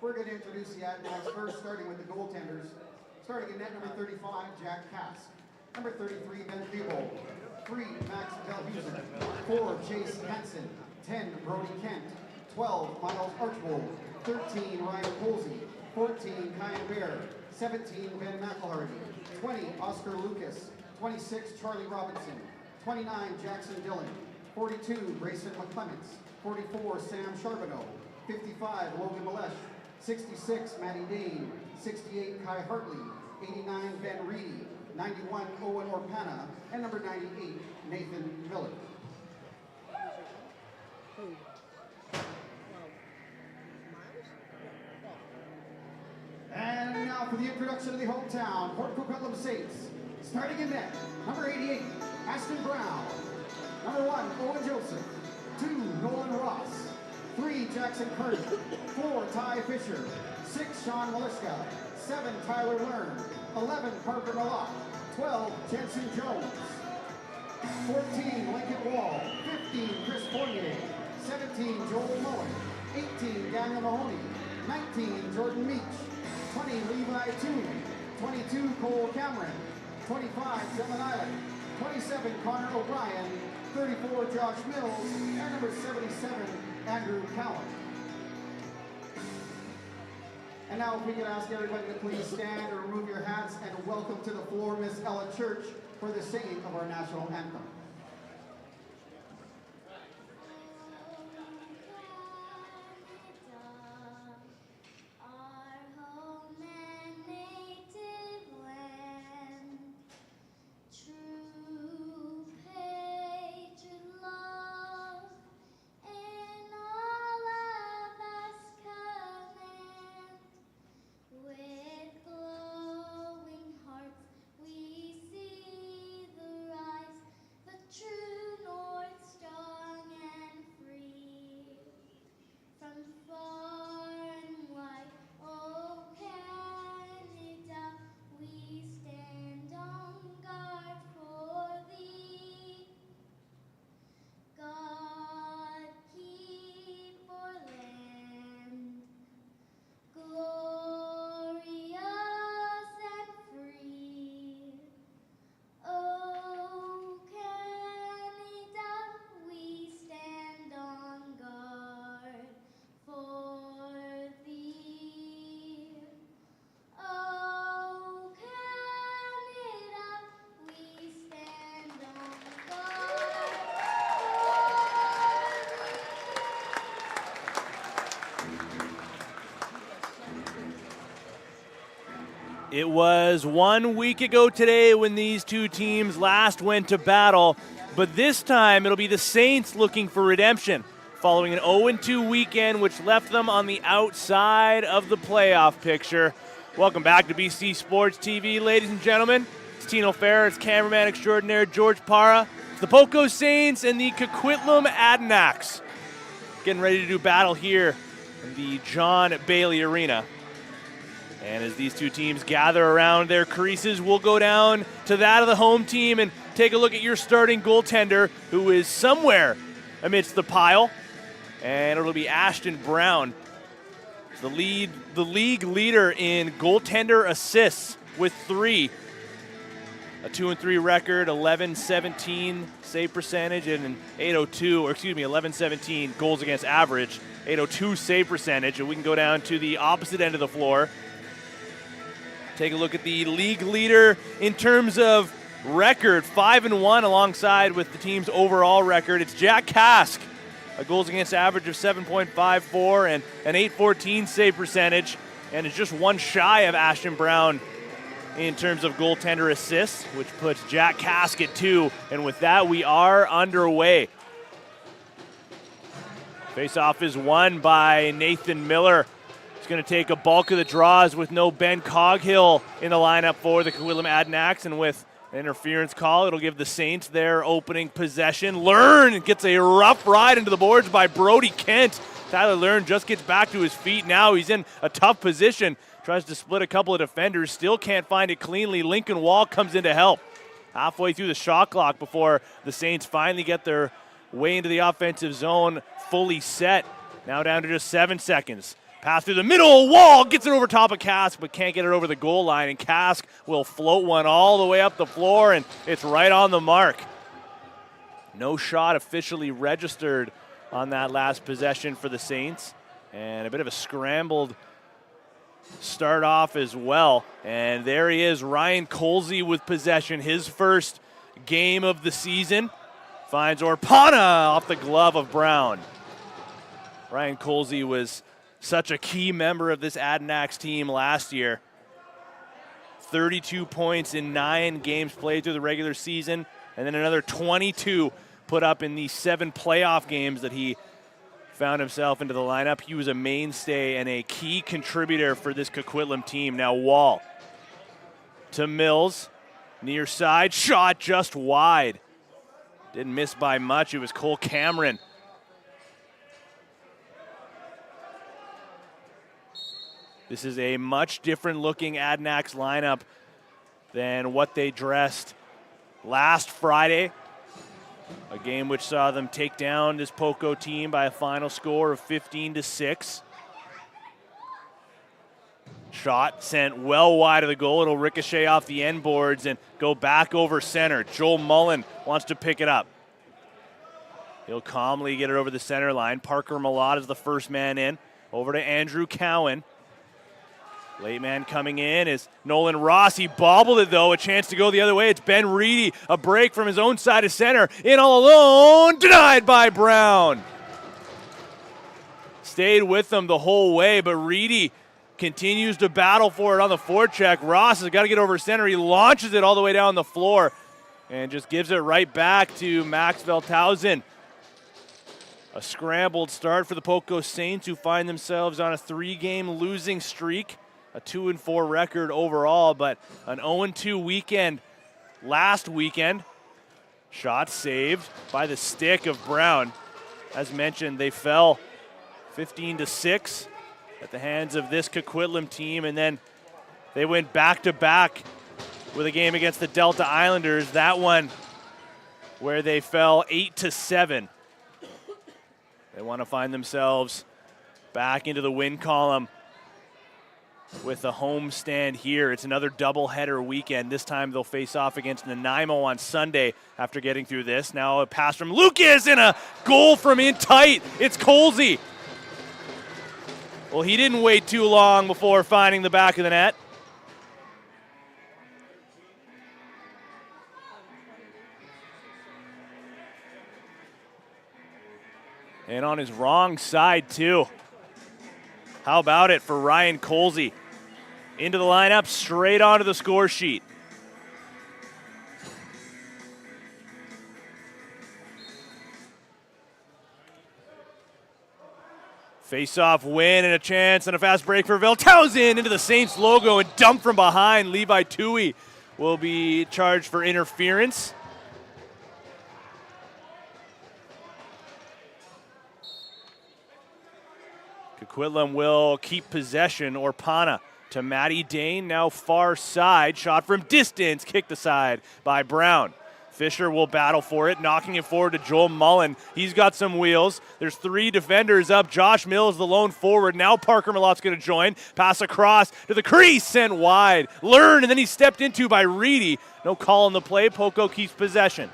We're going to introduce the Adanacs first, starting with the goaltenders. Starting in net number 35, Jack Cask. Number 33, Ben Thibault. 3, Max Delhusen. 4, Chase Hansen. 10, Brody Kent. 12, Miles Archbold. 13, Ryan Colsey. 14, Kyan Bear. 17, Ben McElhardy. 20, Oscar Lucas. 26, Charlie Robinson. 29, Jackson Dillon. 42, Grayson McClements. 44, Sam Charbonneau. 55, Logan Malesh. 66, Matty Dane. 68, Kai Hartley. 89, Ben Reedy. 91, Owen Orpana. And number 98, Nathan Miller. And now for the introduction of the hometown, Port Coquitlam Saints. Starting in net, number 88, Ashton Brown. Number 1, Owen Joseph. 2, Nolan Ross. 3, Jackson Curry. 4, Ty Fisher. 6, Sean Malishka. 7, Tyler Learn. 11, Parker Malott. 12, Jensen Jones. 14, Lincoln Wall. 15, Chris Fournier. 17, Joel Mullen. 18, Daniel Mahoney. 19, Jordan Meach. 20, Levi Toon. 22, Cole Cameron. 25, Dylan Island. 27, Connor O'Brien. 34, Josh Mills. And number 77, Andrew Cowan. And now if we could ask everybody to please stand or remove your hats and welcome to the floor Miss Ella Church for the singing of our national anthem. It was 1 week ago today when these two teams last went to battle, but this time it'll be the Saints looking for redemption following an 0-2 weekend which left them on the outside of the playoff picture. Welcome back to BC Sports TV, ladies and gentlemen. It's Tino Ferris, cameraman extraordinaire George Parra, the Poco Saints and the Coquitlam Adanacs getting ready to do battle here in the John Bailey Arena. And as these two teams gather around their creases, we'll go down to that of the home team and take a look at your starting goaltender, who is somewhere amidst the pile. And it'll be Ashton Brown, the league leader in goaltender assists with 3. A 2-3 record, 11-17 save percentage, and an 11-17 goals against average, 802 save percentage. And we can go down to the opposite end of the floor. Take a look at the league leader in terms of record, 5-1 alongside with the team's overall record. It's Jack Cask, a goals against average of 7.54 and an 814 save percentage, and is just one shy of Ashton Brown in terms of goaltender assists, which puts Jack Cask at 2. And with that, we are underway. Faceoff is won by Nathan Miller. Going to take a bulk of the draws with no Ben Coghill in the lineup for the Coquitlam Adanacs, and with an interference call, it'll give the Saints their opening possession. Learn gets a rough ride into the boards by Brody Kent. Tyler Learn just gets back to his feet now. He's in a tough position. Tries to split a couple of defenders, still can't find it cleanly. Lincoln Wall comes in to help. Halfway through the shot clock before the Saints finally get their way into the offensive zone fully set. Now down to just 7 seconds. Pass through the middle, Wall gets it over top of Kask, but can't get it over the goal line, and Kask will float one all the way up the floor, and it's right on the mark. No shot officially registered on that last possession for the Saints, and a bit of a scrambled start off as well. And there he is, Ryan Colsey with possession, his first game of the season. Finds Orpana off the glove of Brown. Ryan Colsey was such a key member of this Adanacs team last year. 32 points in 9 games played through the regular season, and then another 22 put up in the 7 playoff games that he found himself into the lineup. He was a mainstay and a key contributor for this Coquitlam team. Now Wall to Mills, near side, shot just wide. Didn't miss by much. It was Cole Cameron. This is a much different looking Adanacs lineup than what they dressed last Friday. A game which saw them take down this Poco team by a final score of 15-6. Shot sent well wide of the goal. It'll ricochet off the end boards and go back over center. Joel Mullen wants to pick it up. He'll calmly get it over the center line. Parker Malott is the first man in. Over to Andrew Cowan. Late man coming in is Nolan Ross. He bobbled it, though. A chance to go the other way. It's Ben Reedy. A break from his own side of center. In all alone. Denied by Brown. Stayed with them the whole way, but Reedy continues to battle for it on the forecheck. Ross has got to get over center. He launches it all the way down the floor and just gives it right back to Max Velthausen. A scrambled start for the Poco Saints, who find themselves on a 3-game losing streak. A 2-4 record overall, but an 0-2 weekend last weekend. Shot saved by the stick of Brown. As mentioned, they fell 15-6 at the hands of this Coquitlam team, and then they went back-to-back with a game against the Delta Islanders. That one where they fell 8-7. They want to find themselves back into the win column with a home stand here. It's another doubleheader weekend. This time they'll face off against Nanaimo on Sunday after getting through this. Now a pass from Lucas and a goal from in tight. It's Colsey. Well, he didn't wait too long before finding the back of the net. And on his wrong side, too. How about it for Ryan Colsey? Into the lineup, straight onto the score sheet. Face-off win and a chance and a fast break for Velthausen into the Saints logo and dumped from behind. Levi Tui will be charged for interference. Coquitlam will keep possession. Orpana to Matty Dane, now far side. Shot from distance, kicked aside by Brown. Fisher will battle for it, knocking it forward to Joel Mullen. He's got some wheels. There's 3 defenders up. Josh Mills, the lone forward. Now Parker Malott's going to join. Pass across to the crease, sent wide. Learned, and then he's stepped into by Reedy. No call on the play. Poco keeps possession.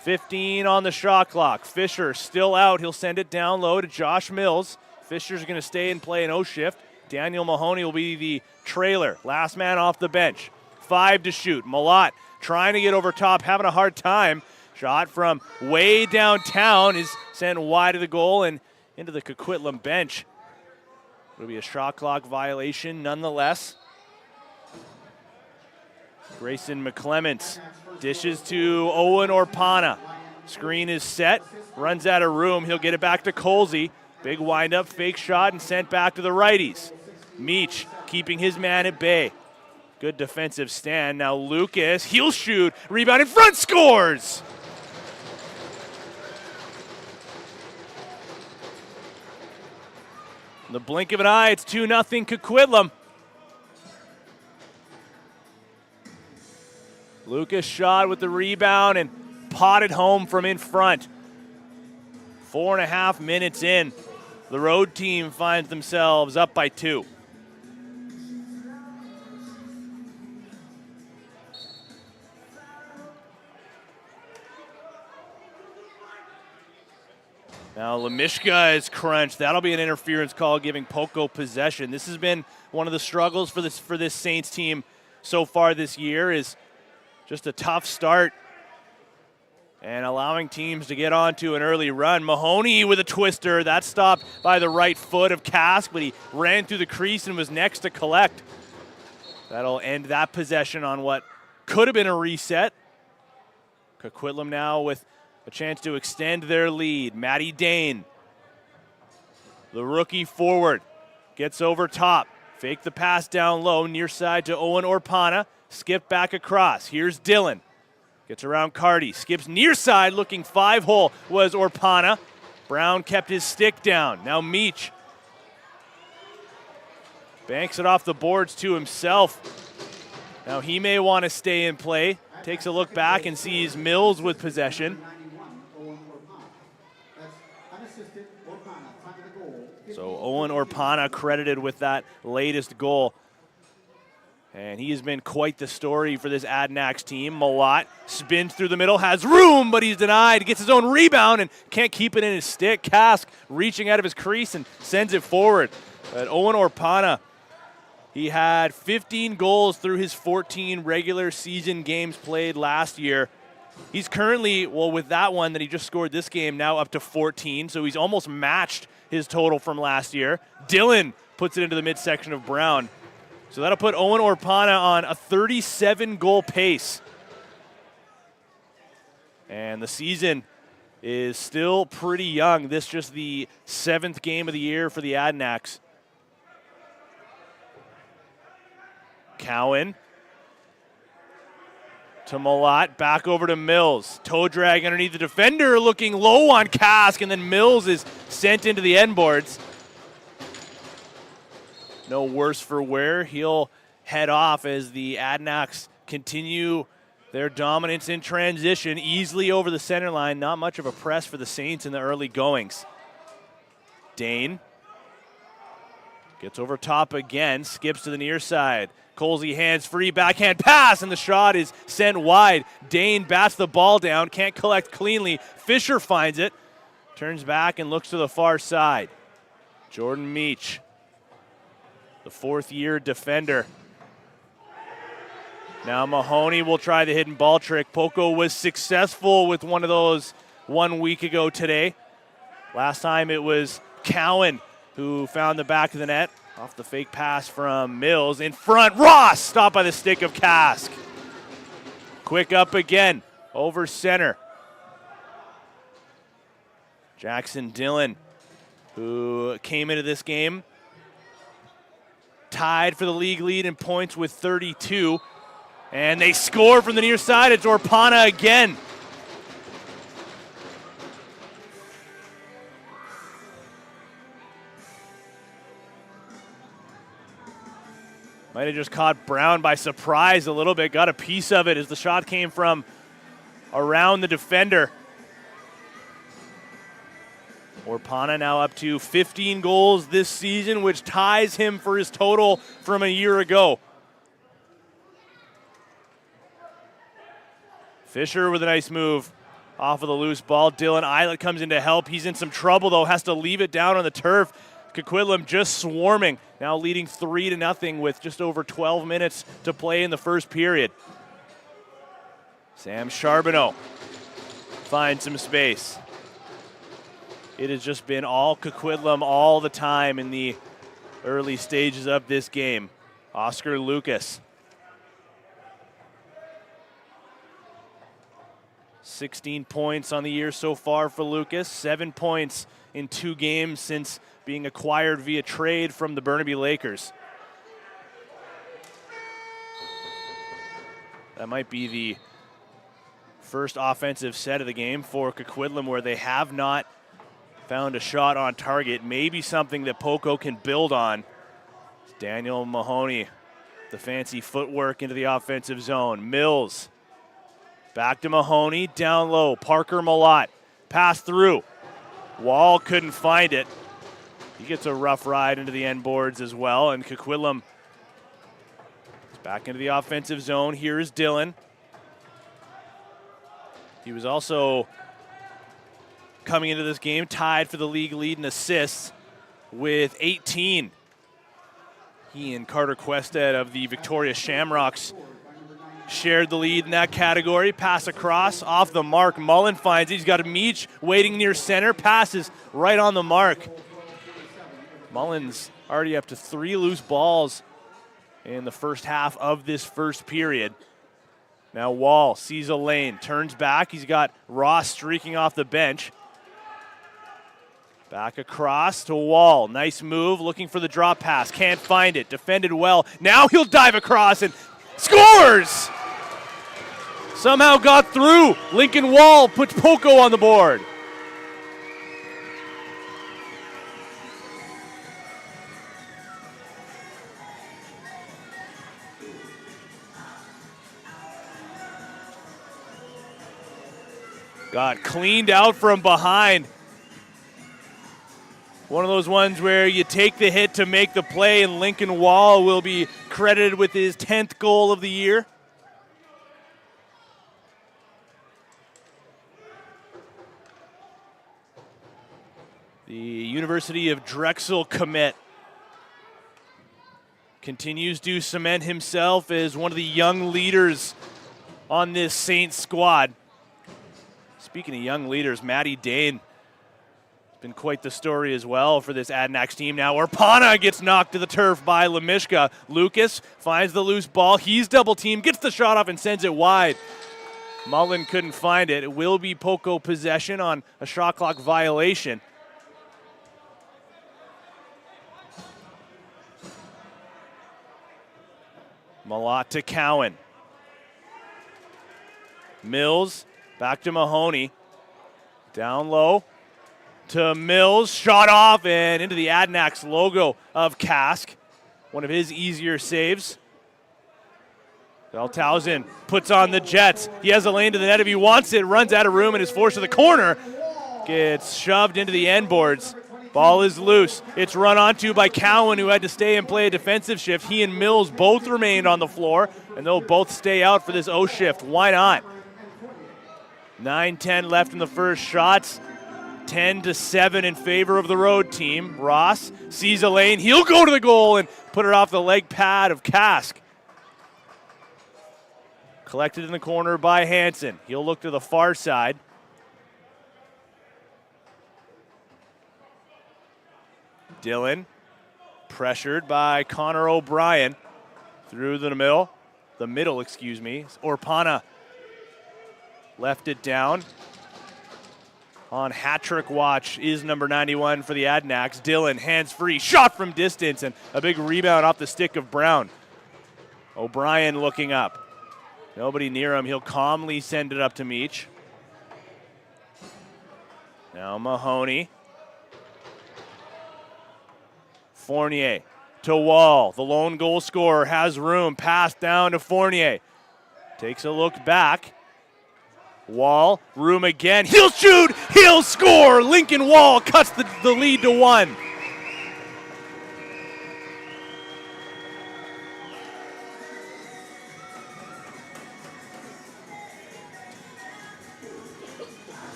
15 on the shot clock. Fisher still out. He'll send it down low to Josh Mills. Fisher's going to stay and play an O-shift. Daniel Mahoney will be the trailer. Last man off the bench. 5 to shoot. Malott trying to get over top, having a hard time. Shot from way downtown is sent wide of the goal and into the Coquitlam bench. It'll be a shot clock violation nonetheless. Grayson McClements dishes to Owen Orpana. Screen is set, runs out of room. He'll get it back to Colsey. Big windup, fake shot, and sent back to the righties. Meach keeping his man at bay. Good defensive stand. Now Lucas, he'll shoot, rebound in front, scores! In the blink of an eye, it's 2-0 Coquitlam. Lucas shot with the rebound and potted home from in front. 4.5 minutes in. The road team finds themselves up by 2. Now Lemishka is crunched. That'll be an interference call giving Poco possession. This has been one of the struggles for this Saints team so far this year, is just a tough start and allowing teams to get onto an early run. Mahoney with a twister. That's stopped by the right foot of Kask, but he ran through the crease and was next to collect. That'll end that possession on what could have been a reset. Coquitlam now with a chance to extend their lead. Matty Dane, the rookie forward, gets over top. Fake the pass down low, near side to Owen Orpana. Skip back across. Here's Dylan. Gets around Carty. Skips near side, looking 5-hole was Orpana. Brown kept his stick down. Now Meach banks it off the boards to himself. Now he may want to stay in play. Takes a look back and sees Mills with possession. So Owen Orpana credited with that latest goal. And he has been quite the story for this Adanacs team. Malott spins through the middle, has room, but he's denied. Gets his own rebound and can't keep it in his stick. Kask reaching out of his crease and sends it forward. But Owen Orpana, he had 15 goals through his 14 regular season games played last year. He's currently, well, with that one that he just scored this game, now up to 14. So he's almost matched his total from last year. Dylan puts it into the midsection of Brown. So that'll put Owen Orpana on a 37-goal pace. And the season is still pretty young. This just the 7th game of the year for the Adanacs. Cowan to Malott, back over to Mills. Toe drag underneath the defender, looking low on Kask, and then Mills is sent into the end boards. No worse for wear. He'll head off as the Adanacs continue their dominance in transition, easily over the center line. Not much of a press for the Saints in the early goings. Dane gets over top again, skips to the near side. Colsey hands free, backhand pass, and the shot is sent wide. Dane bats the ball down, can't collect cleanly. Fisher finds it, turns back and looks to the far side. Jordan Meach, the 4th-year defender. Now Mahoney will try the hidden ball trick. Poco was successful with one of those 1 week ago today. Last time it was Cowan who found the back of the net. Off the fake pass from Mills. In front, Ross stopped by the stick of Kask. Quick up again, over center. Jackson Dillon, who came into this game tied for the league lead in points with 32. And they score from the near side. It's Orpana again. Might have just caught Brown by surprise a little bit. Got a piece of it as the shot came from around the defender. Orpana now up to 15 goals this season, which ties him for his total from a year ago. Fisher with a nice move off of the loose ball. Dylan Eilert comes in to help. He's in some trouble, though. Has to leave it down on the turf. Coquitlam just swarming, now leading 3-0 with just over 12 minutes to play in the first period. Sam Charbonneau finds some space. It has just been all Coquitlam all the time in the early stages of this game. Oscar Lucas. 16 points on the year so far for Lucas. 7 points in 2 games since being acquired via trade from the Burnaby Lakers. That might be the first offensive set of the game for Coquitlam where they have not found a shot on target. Maybe something that Poco can build on. Daniel Mahoney, the fancy footwork into the offensive zone. Mills, back to Mahoney, down low. Parker Malott, pass through. Wall couldn't find it. He gets a rough ride into the end boards as well, and Coquitlam is back into the offensive zone. Here is Dylan. He was also coming into this game tied for the league lead in assists with 18. He and Carter Quested of the Victoria Shamrocks shared the lead in that category. Pass across, off the mark. Mullen finds it. He's got a Meach waiting near center. Passes right on the mark. Mullen's already up to 3 loose balls in the first half of this first period. Now Wall sees a lane, turns back. He's got Ross streaking off the bench. Back across to Wall. Nice move, looking for the drop pass. Can't find it. Defended well. Now he'll dive across and scores! Somehow got through. Lincoln Wall puts Poco on the board. Got cleaned out from behind. One of those ones where you take the hit to make the play, and Lincoln Wall will be credited with his 10th goal of the year. The University of Drexel commit continues to cement himself as one of the young leaders on this Saints squad. Speaking of young leaders, Matty Dane has been quite the story as well for this Adanacs team. Now Orpana gets knocked to the turf by Lemishka. Lucas finds the loose ball. He's double teamed, gets the shot off and sends it wide. Mullen couldn't find it. It will be Poco possession on a shot clock violation. Malott to Cowan. Mills back to Mahoney. Down low to Mills. Shot off and into the Adanacs logo of Kask. One of his easier saves. Velthausen puts on the Jets. He has a lane to the net if he wants it. Runs out of room and is forced to the corner. Gets shoved into the end boards. Ball is loose. It's run onto by Cowan, who had to stay and play a defensive shift. He and Mills both remained on the floor, and they'll both stay out for this O shift. Why not? 9-10 left in the first. Shots 10-7 in favor of the road team. Ross sees a lane. He'll go to the goal and put it off the leg pad of Kask. Collected in the corner by Hansen. He'll look to the far side. Dylan, pressured by Connor O'Brien, through the middle. Orpana left it down. On hat-trick watch is number 91 for the Adanacs. Dylan, hands-free, shot from distance, and a big rebound off the stick of Brown. O'Brien looking up. Nobody near him. He'll calmly send it up to Meach. Now Mahoney. Fournier to Wall. The lone goal scorer has room. Pass down to Fournier. Takes a look back. Wall, room again. He'll shoot. He'll score. Lincoln Wall cuts the lead to 1.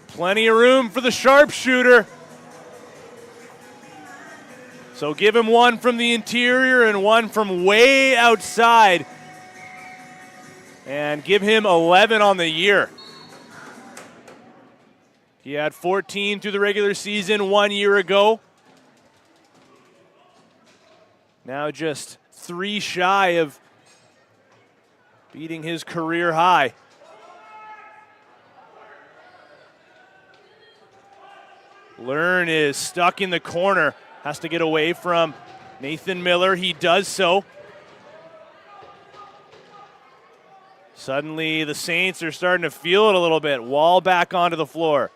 Plenty of room for the sharpshooter. So give him one from the interior and one from way outside. And give him 11 on the year. He had 14 through the regular season 1 year ago. Now just 3 shy of beating his career high. Learn is stuck in the corner. Has to get away from Nathan Miller. He does so. Suddenly the Saints are starting to feel it a little bit. Wall back onto the floor.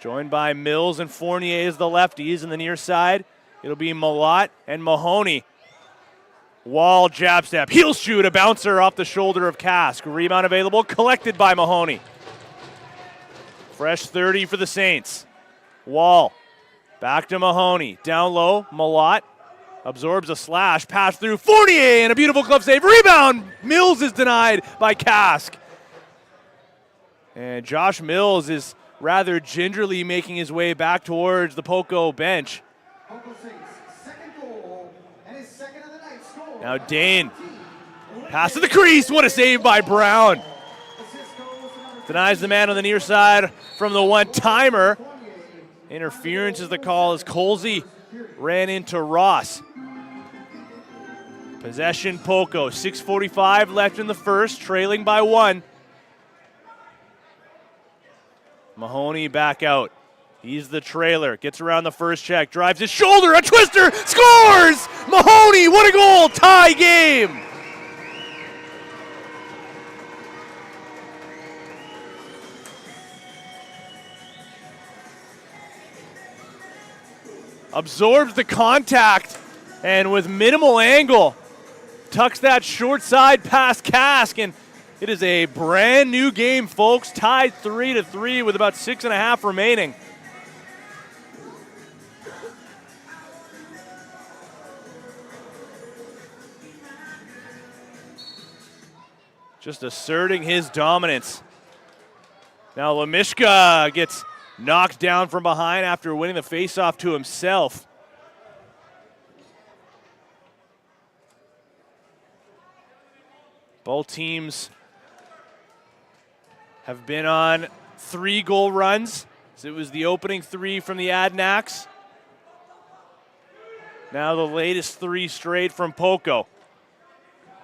Joined by Mills and Fournier as the lefties. In the near side, it'll be Malott and Mahoney. Wall jab step. He'll shoot a bouncer off the shoulder of Kask. Rebound available, collected by Mahoney. Fresh 30 for the Saints. Wall Back to Mahoney. Down low, Malott absorbs a slash. Pass through Fournier and a beautiful glove save. Rebound! Mills is denied by Kask. And Josh Mills is rather gingerly making his way back towards the Poco bench. Now Dane. Pass to the crease. What a save by Brown. Denies the man on the near side from the one-timer. Interference is the call as Colsey ran into Ross. Possession Poco. 6:45 left in the first, trailing by 1. Mahoney back out. He's the trailer. Gets around the first check. Drives his shoulder. A twister. Scores! Mahoney, what a goal! Tie game! Absorbs the contact and with minimal angle tucks that short side past Kask, and it is a brand new game, folks. Tied 3-3 with about 6.5 remaining. Just asserting his dominance. Now Lemishka gets knocked down from behind after winning the faceoff to himself. Both teams have been on 3-goal runs. So it was the opening 3 from the Adanacs. Now the latest 3 straight from Poco.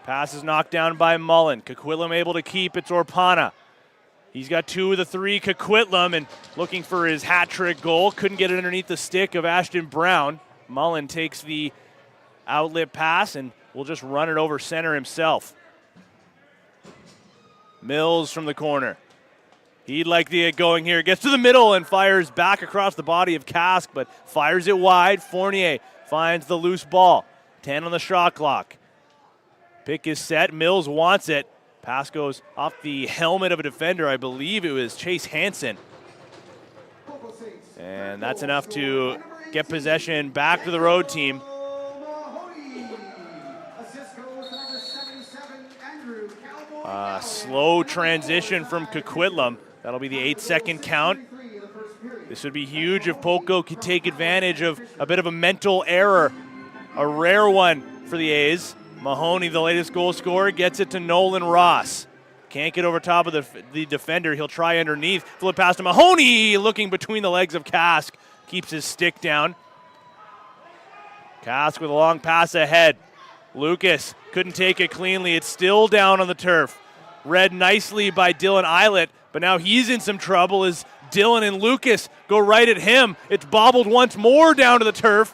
Pass is knocked down by Mullen. Coquitlam able to keep. It's Orpana. He's got 2 of the 3. Coquitlam and looking for his hat trick goal. Couldn't get it underneath the stick of Ashton Brown. Mullen takes the outlet pass and will just run it over center himself. Mills from the corner. He'd like to get going here. Gets to the middle and fires back across the body of Kask, but fires it wide. Fournier finds the loose ball. 10 on the shot clock. Pick is set. Mills wants it. Pass goes off the helmet of a defender. I believe it was Chase Hansen. And that's enough to get possession back to the road team. Slow transition from Coquitlam. That'll be the 8-second count. This would be huge if Poco could take advantage of a bit of a mental error. A rare one for the A's. Mahoney, the latest goal scorer, gets it to Nolan Ross. Can't get over top of the defender. He'll try underneath. Flip past to Mahoney, looking between the legs of Kask. Keeps his stick down. Kask with a long pass ahead. Lucas couldn't take it cleanly. It's still down on the turf. Read nicely by Dylan Eilert, but now he's in some trouble as Dylan and Lucas go right at him. It's bobbled once more down to the turf.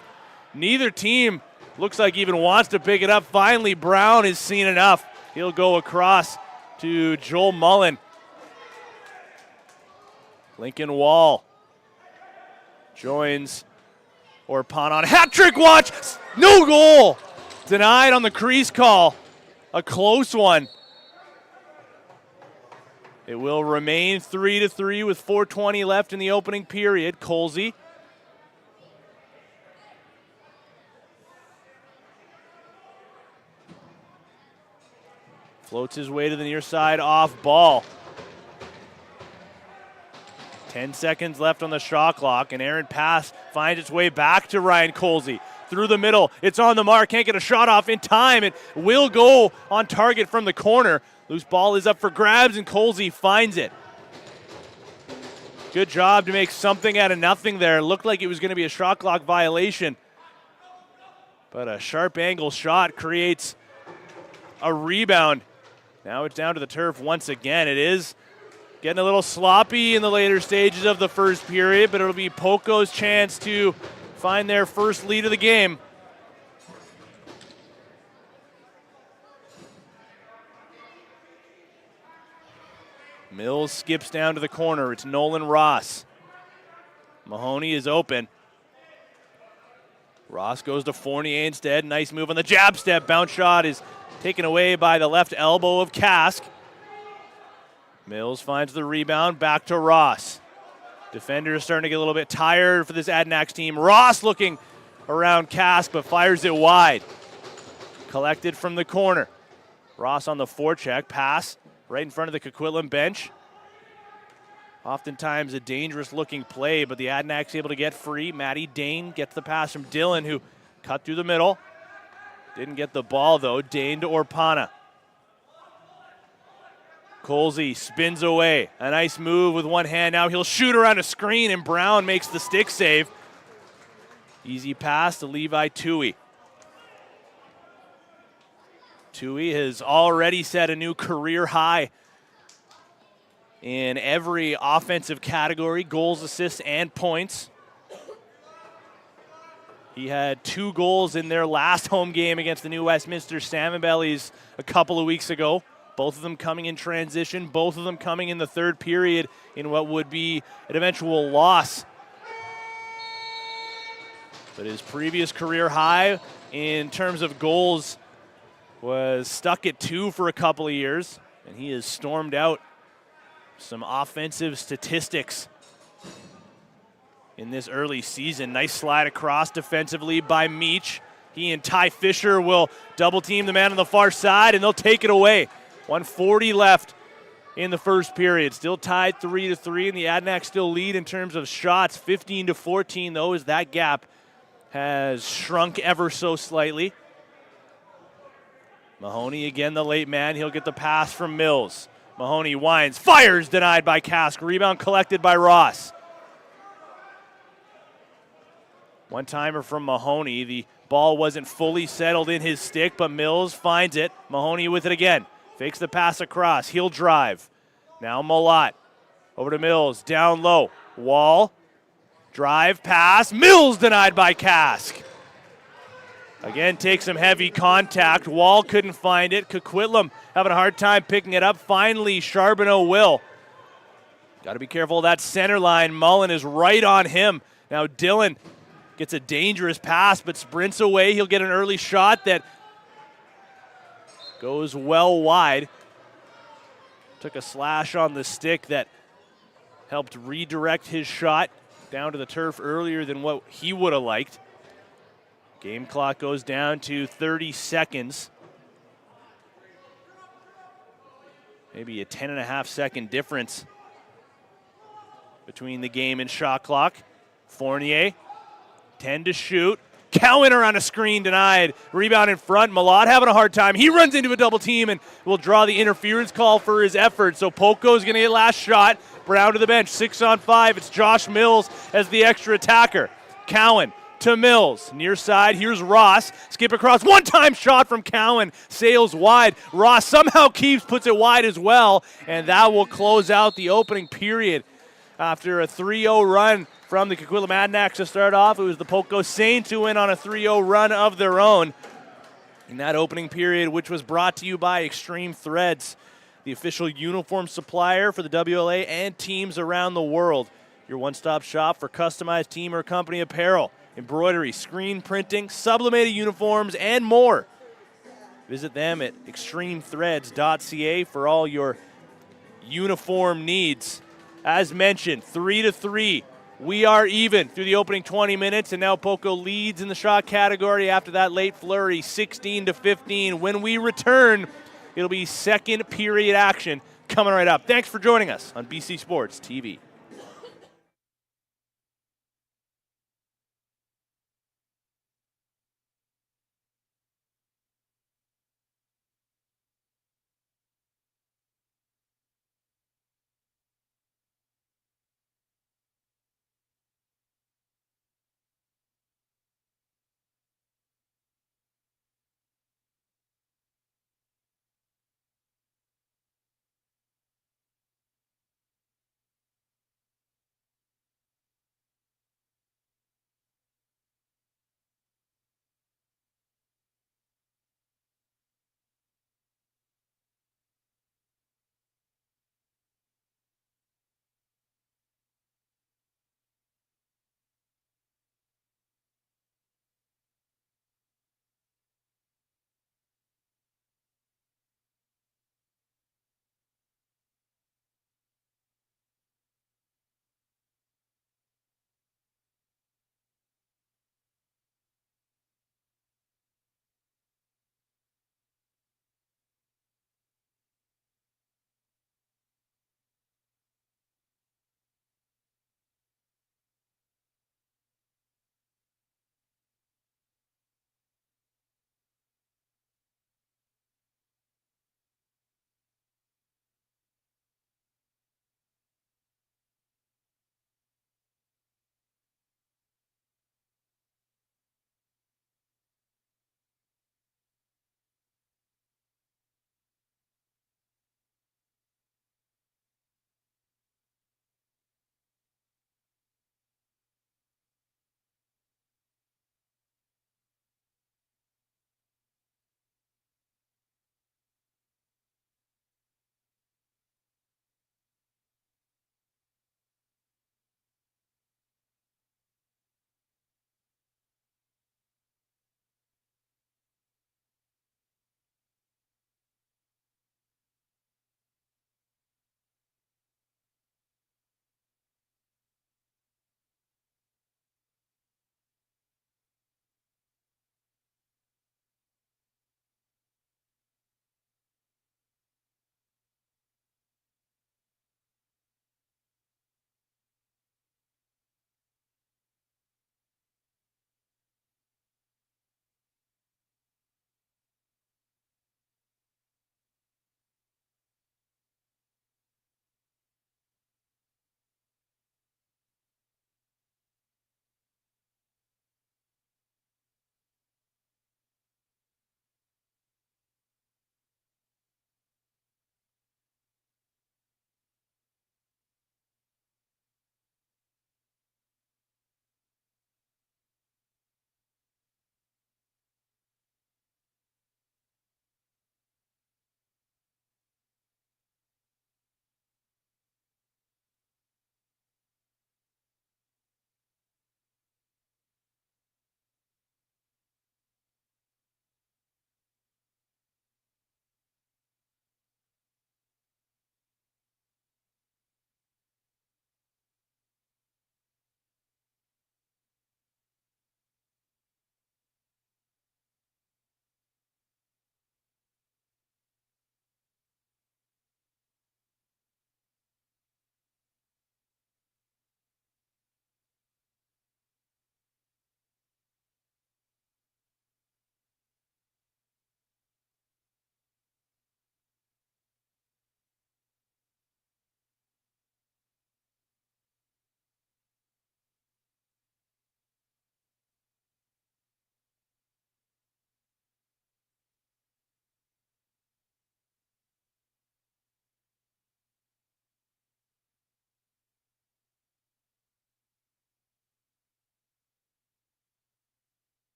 Neither team looks like even wants to pick it up. Finally, Brown has seen enough. He'll go across to Joel Mullen. Lincoln Wall joins Orpana on hat trick watch. No goal. Denied on the crease call. A close one. It will remain 3-3 with 4:20 left in the opening period. Colsey. Floats his way to the near side, off ball. 10 seconds left on the shot clock. An errant pass finds its way back to Ryan Colsey. Through the middle, it's on the mark, can't get a shot off in time. It will go on target from the corner. Loose ball is up for grabs and Colsey finds it. Good job to make something out of nothing there. Looked like it was going to be a shot clock violation. But a sharp angle shot creates a rebound. Now it's down to the turf once again. It is getting a little sloppy in the later stages of the first period, but it'll be Poco's chance to find their first lead of the game. Mills skips down to the corner. It's Nolan Ross. Mahoney is open. Ross goes to Fournier instead. Nice move on the jab step. Bounce shot is taken away by the left elbow of Kask. Mills finds the rebound. Back to Ross. Defenders starting to get a little bit tired for this Adanacs team. Ross looking around Kask, but fires it wide. Collected from the corner. Ross on the forecheck, pass right in front of the Coquitlam bench. Oftentimes a dangerous looking play, but the Adanacs able to get free. Matty Dane gets the pass from Dylan, who cut through the middle. Didn't get the ball though. Dane to Orpana. Colsey spins away. A nice move with one hand. Now he'll shoot around a screen, and Brown makes the stick save. Easy pass to Levi Tui. Tui has already set a new career high in every offensive category, goals, assists, and points. He had 2 goals in their last home game against the New Westminster Salmon Bellies a couple of weeks ago. Both of them coming in transition, both of them coming in the third period in what would be an eventual loss. But his previous career high in terms of goals was stuck at 2 for a couple of years, and he has stormed out some offensive statistics in this early season. Nice slide across defensively by Meach. He and Ty Fisher will double team the man on the far side, and they'll take it away. 1:40 left in the first period. Still tied 3-3, and the Adanacs still lead in terms of shots, 15-14, though, as that gap has shrunk ever so slightly. Mahoney again, the late man. He'll get the pass from Mills. Mahoney winds, fires, denied by Kask. Rebound collected by Ross. One-timer from Mahoney. The ball wasn't fully settled in his stick, but Mills finds it. Mahoney with it again. Fakes the pass across. He'll drive. Now Malott. Over to Mills. Down low. Wall. Drive, pass. Mills denied by Kask. Again, takes some heavy contact. Wall couldn't find it. Coquitlam having a hard time picking it up. Finally, Charbonneau will. Got to be careful of that center line. Mullen is right on him. Now Dylan gets a dangerous pass, but sprints away. He'll get an early shot that goes well wide. Took a slash on the stick that helped redirect his shot down to the turf earlier than what he would have liked. Game clock goes down to 30 seconds. Maybe a 10.5-second difference between the game and shot clock. Fournier, 10 to shoot. Cowan around a screen, denied. Rebound in front. Malott having a hard time. He runs into a double team and will draw the interference call for his effort. So Poco's going to get last shot. Brown to the bench, 6-on-5. It's Josh Mills as the extra attacker. Cowan to Mills, near side. Here's Ross. Skip across. One-time shot from Cowan. Sails wide. Ross somehow puts it wide as well, and that will close out the opening period. After a 3-0 run from the Coquitlam Adanacs to start off, it was the Poco Saints who went on a 3-0 run of their own in that opening period, which was brought to you by Extreme Threads, the official uniform supplier for the WLA and teams around the world. Your one-stop shop for customized team or company apparel, embroidery, screen printing, sublimated uniforms, and more. Visit them at extremethreads.ca for all your uniform needs. As mentioned, 3-3. We are even through the opening 20 minutes, and now Poco leads in the shot category after that late flurry, 16-15. When we return, it'll be second period action coming right up. Thanks for joining us on BC Sports TV.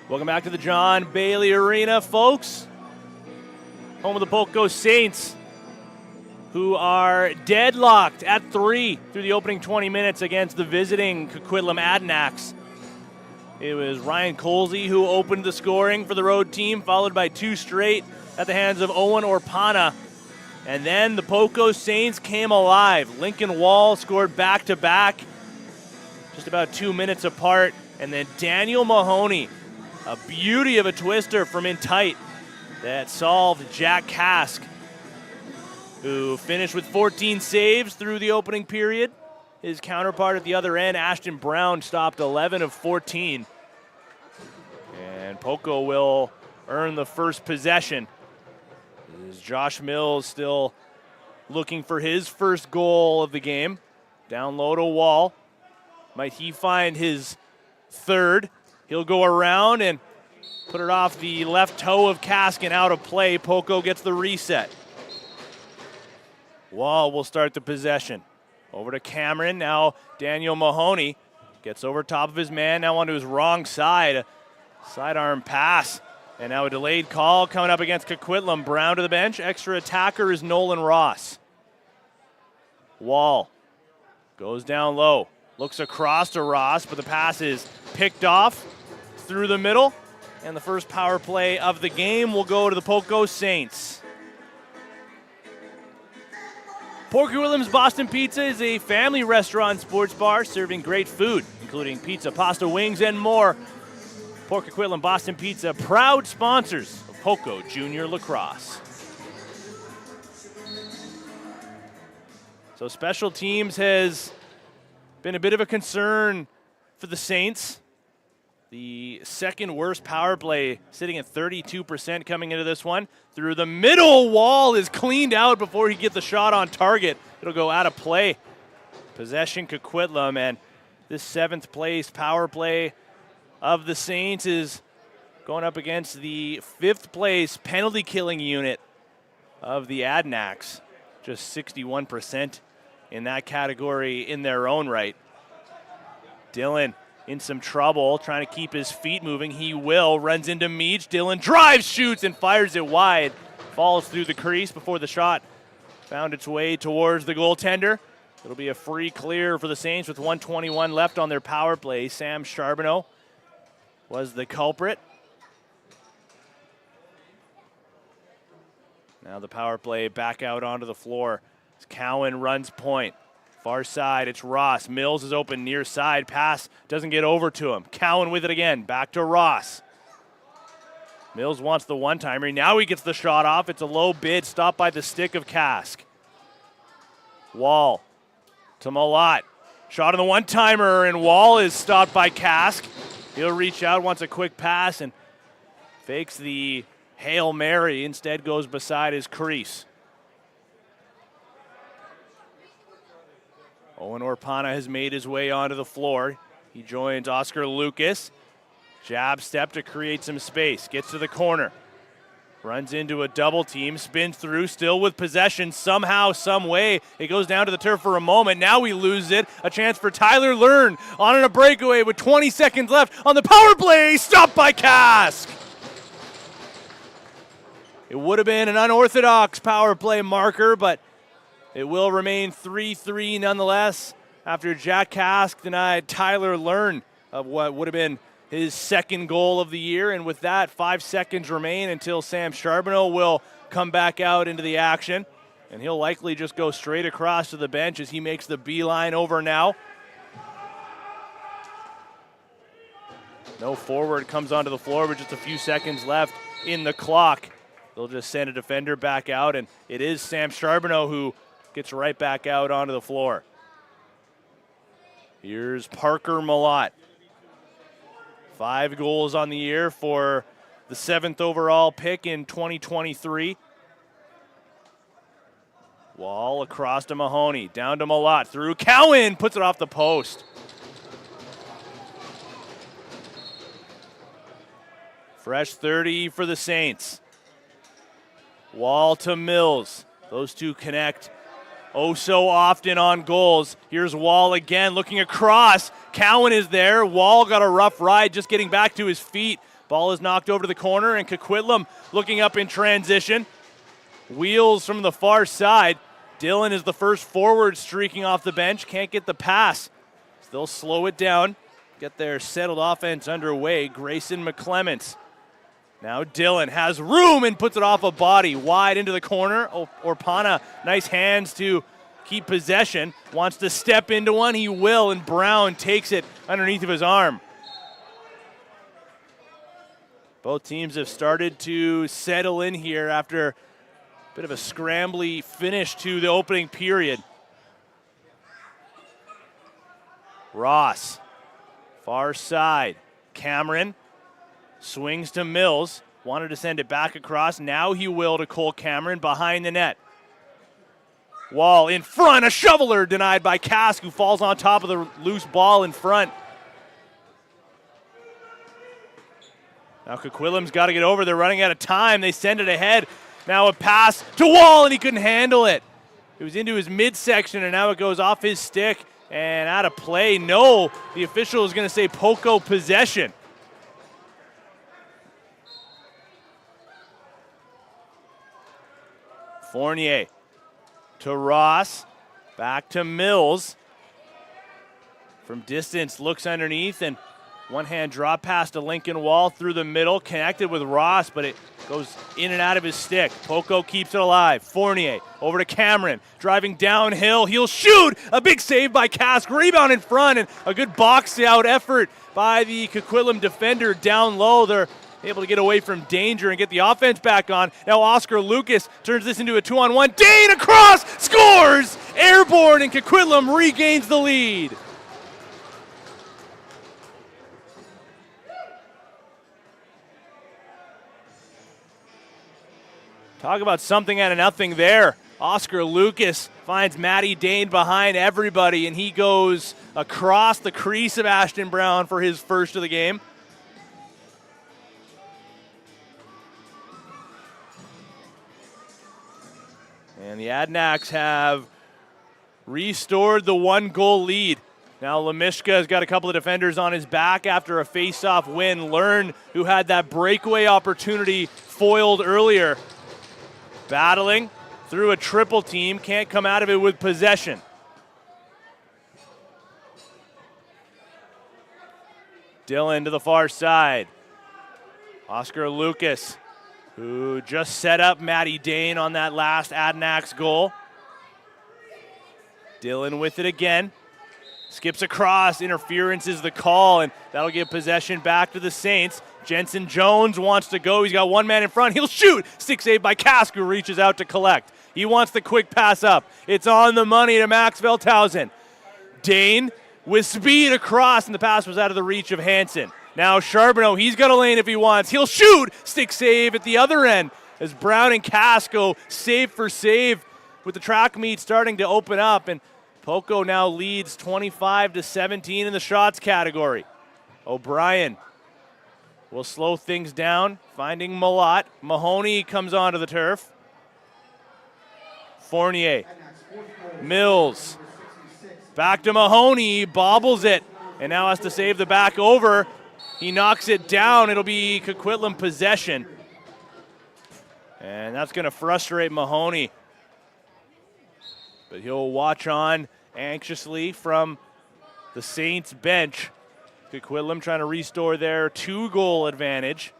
Welcome back to the John Bailey Arena, folks. Home of the Poco Saints, who are deadlocked at 3 through the opening 20 minutes against the visiting Coquitlam Adanacs. It was Ryan Colsey who opened the scoring for the road team, followed by 2 straight at the hands of Owen Orpana. And then the Poco Saints came alive. Lincoln Wall scored back-to-back, just about 2 minutes apart. And then Daniel Mahoney, a beauty of a twister from in tight that solved Jack Kask, who finished with 14 saves through the opening period. His counterpart at the other end, Ashton Brown, stopped 11 of 14. And Poco will earn the first possession. As Josh Mills still looking for his first goal of the game. Down low to Wall. Might he find his third? He'll go around and put it off the left toe of Kask and out of play. Poco gets the reset. Wall will start the possession. Over to Cameron. Now Daniel Mahoney gets over top of his man. Now onto his wrong side. A sidearm pass. And now a delayed call coming up against Coquitlam. Brown to the bench. Extra attacker is Nolan Ross. Wall goes down low. Looks across to Ross, but the pass is picked off through the middle. And the first power play of the game will go to the Poco Saints. Coquitlam's Boston Pizza is a family restaurant and sports bar serving great food, including pizza, pasta, wings, and more. Coquitlam Boston Pizza, proud sponsors of Poco Junior Lacrosse. So special teams has been a bit of a concern for the Saints. The second worst power play, sitting at 32% coming into this one. Through the middle, Wall is cleaned out before he gets the shot on target. It'll go out of play. Possession Coquitlam, and this 7th place power play of the Saints is going up against the 5th place penalty killing unit of the Adanacs. Just 61% in that category in their own right. Dylan in some trouble, trying to keep his feet moving. He will, runs into Meach. Dylan drives, shoots, and fires it wide. Falls through the crease before the shot found its way towards the goaltender. It'll be a free clear for the Saints with 1:21 left on their power play. Sam Charbonneau was the culprit. Now the power play back out onto the floor. As Cowan runs point. Far side, it's Ross. Mills is open near side. Pass doesn't get over to him. Cowan with it again. Back to Ross. Mills wants the one-timer. Now he gets the shot off. It's a low bid, stopped by the stick of Kask. Wall to Malott. Shot on the one-timer, and Wall is stopped by Kask. He'll reach out, wants a quick pass, and fakes the Hail Mary. Instead goes beside his crease. Owen Orpana has made his way onto the floor. He joins Oscar Lucas. Jab step to create some space. Gets to the corner. Runs into a double team. Spins through, still with possession. Somehow, some way, it goes down to the turf for a moment. Now he loses it. A chance for Tyler Learn on a breakaway with 20 seconds left on the power play. Stopped by Kask. It would have been an unorthodox power play marker, but it will remain 3-3 nonetheless after Jack Kask denied Tyler Learn of what would have been his second goal of the year. And with that, 5 seconds remain until Sam Charbonneau will come back out into the action. And he'll likely just go straight across to the bench as he makes the beeline over now. No forward comes onto the floor with just a few seconds left in the clock. They'll just send a defender back out, and it is Sam Charbonneau who gets right back out onto the floor. Here's Parker Malott. 5 goals on the year for the 7th overall pick in 2023. Wall across to Mahoney, down to Malott, through Cowan, puts it off the post. Fresh 30 for the Saints. Wall to Mills. Those two connect oh so often on goals. Here's Wall again looking across. Cowan is there. Wall got a rough ride just getting back to his feet Ball is knocked over to the corner, and Coquitlam looking up in transition. Wheels from the far side. Dillon is the first forward streaking off the bench. Can't get the pass. They'll slow it down. Get their settled offense underway. Grayson McClements. Now Dillon has room and puts it off a body wide into the corner. Orpana, nice hands to keep possession. Wants to step into one. He will, and Brown takes it underneath of his arm. Both teams have started to settle in here after a bit of a scrambly finish to the opening period. Ross, far side. Cameron swings to Mills. Wanted to send it back across. Now he will to Cole Cameron behind the net. Wall in front. A shoveler denied by Kask, who falls on top of the loose ball in front. Now Coquitlam's got to get over. They're running out of time. They send it ahead. Now a pass to Wall, and he couldn't handle it. It was into his midsection, and now it goes off his stick and out of play. No, the official is going to say Poco possession. Fournier to Ross. Back to Mills. From distance, looks underneath, and one-hand drop pass to Lincoln Wall through the middle, connected with Ross, but it goes in and out of his stick. Poco keeps it alive. Fournier over to Cameron, driving downhill. He'll shoot! A big save by Kask. Rebound in front, and a good box-out effort by the Coquitlam defender down low. They're able to get away from danger and get the offense back on. Now Oscar Lucas turns this into a 2-on-1. Dane across! Scores! Airborne, and Coquitlam regains the lead. Talk about something out of nothing there. Oscar Lucas finds Matty Dane behind everybody, and he goes across the crease of Ashton Brown for his first of the game. And the Adanacs have restored the one-goal lead. Now Lemishka has got a couple of defenders on his back after a face-off win. Learn, who had that breakaway opportunity foiled earlier. Battling through a triple team, can't come out of it with possession. Dillon to the far side. Oscar Lucas, who just set up Matty Dane on that last Adanacs goal. Dillon with it again. Skips across, interference is the call, and that'll give possession back to the Saints. Jensen Jones wants to go. He's got one man in front. He'll shoot. Stick save by Kask, who reaches out to collect. He wants the quick pass up. It's on the money to Max Veldhausen. Dane with speed across, and the pass was out of the reach of Hansen. Now Charbonneau, he's got a lane if he wants. He'll shoot. Stick save at the other end as Brown and Kask go save for save with the track meet starting to open up, and Poco now leads 25-17 in the shots category. O'Brien will slow things down, finding Malott. Mahoney comes onto the turf. Fournier. Mills. Back to Mahoney. He bobbles it and now has to save the back over. He knocks it down. It'll be Coquitlam possession. And that's going to frustrate Mahoney. But he'll watch on anxiously from the Saints bench. Coquitlam trying to restore their 2-goal advantage.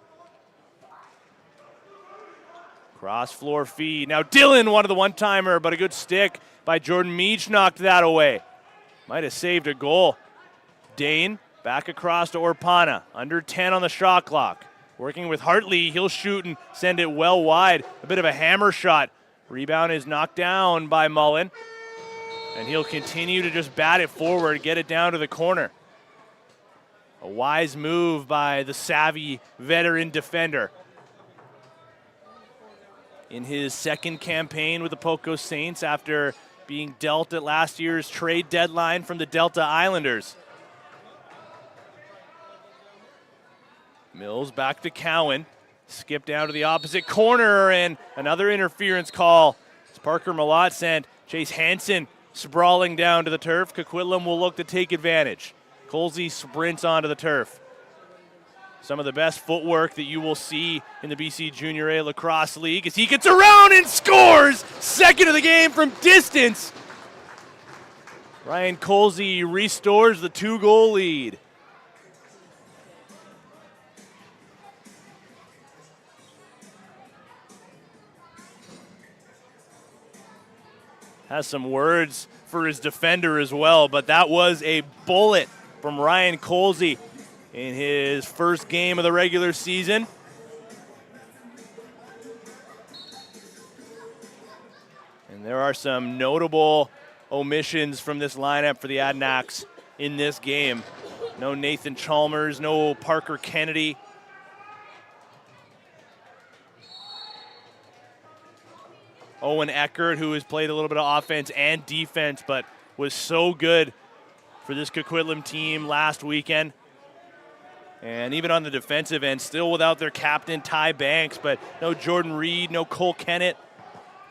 Cross floor feed. Now Dillon wanted the one-timer, but a good stick by Jordan Meach knocked that away. Might have saved a goal. Dane back across to Orpana. Under 10 on the shot clock. Working with Hartley, he'll shoot and send it well wide. A bit of a hammer shot. Rebound is knocked down by Mullen. And he'll continue to just bat it forward, get it down to the corner. A wise move by the savvy veteran defender. In his second campaign with the Poco Saints after being dealt at last year's trade deadline from the Delta Islanders. Mills back to Cowan. Skip down to the opposite corner, and another interference call. As Parker Malott sent Chase Hansen sprawling down to the turf. Coquitlam will look to take advantage. Colsey sprints onto the turf. Some of the best footwork that you will see in the BC Junior A Lacrosse League as he gets around and scores! Second of the game from distance. Ryan Colsey restores the 2-goal lead. Has some words for his defender as well, but that was a bullet from Ryan Colsey in his first game of the regular season. And there are some notable omissions from this lineup for the Adanacs in this game. No Nathan Chalmers, no Parker Kennedy. Owen Eckert, who has played a little bit of offense and defense, but was so good for this Coquitlam team last weekend. And even on the defensive end, still without their captain, Ty Banks, but no Jordan Reed, no Cole Kennett,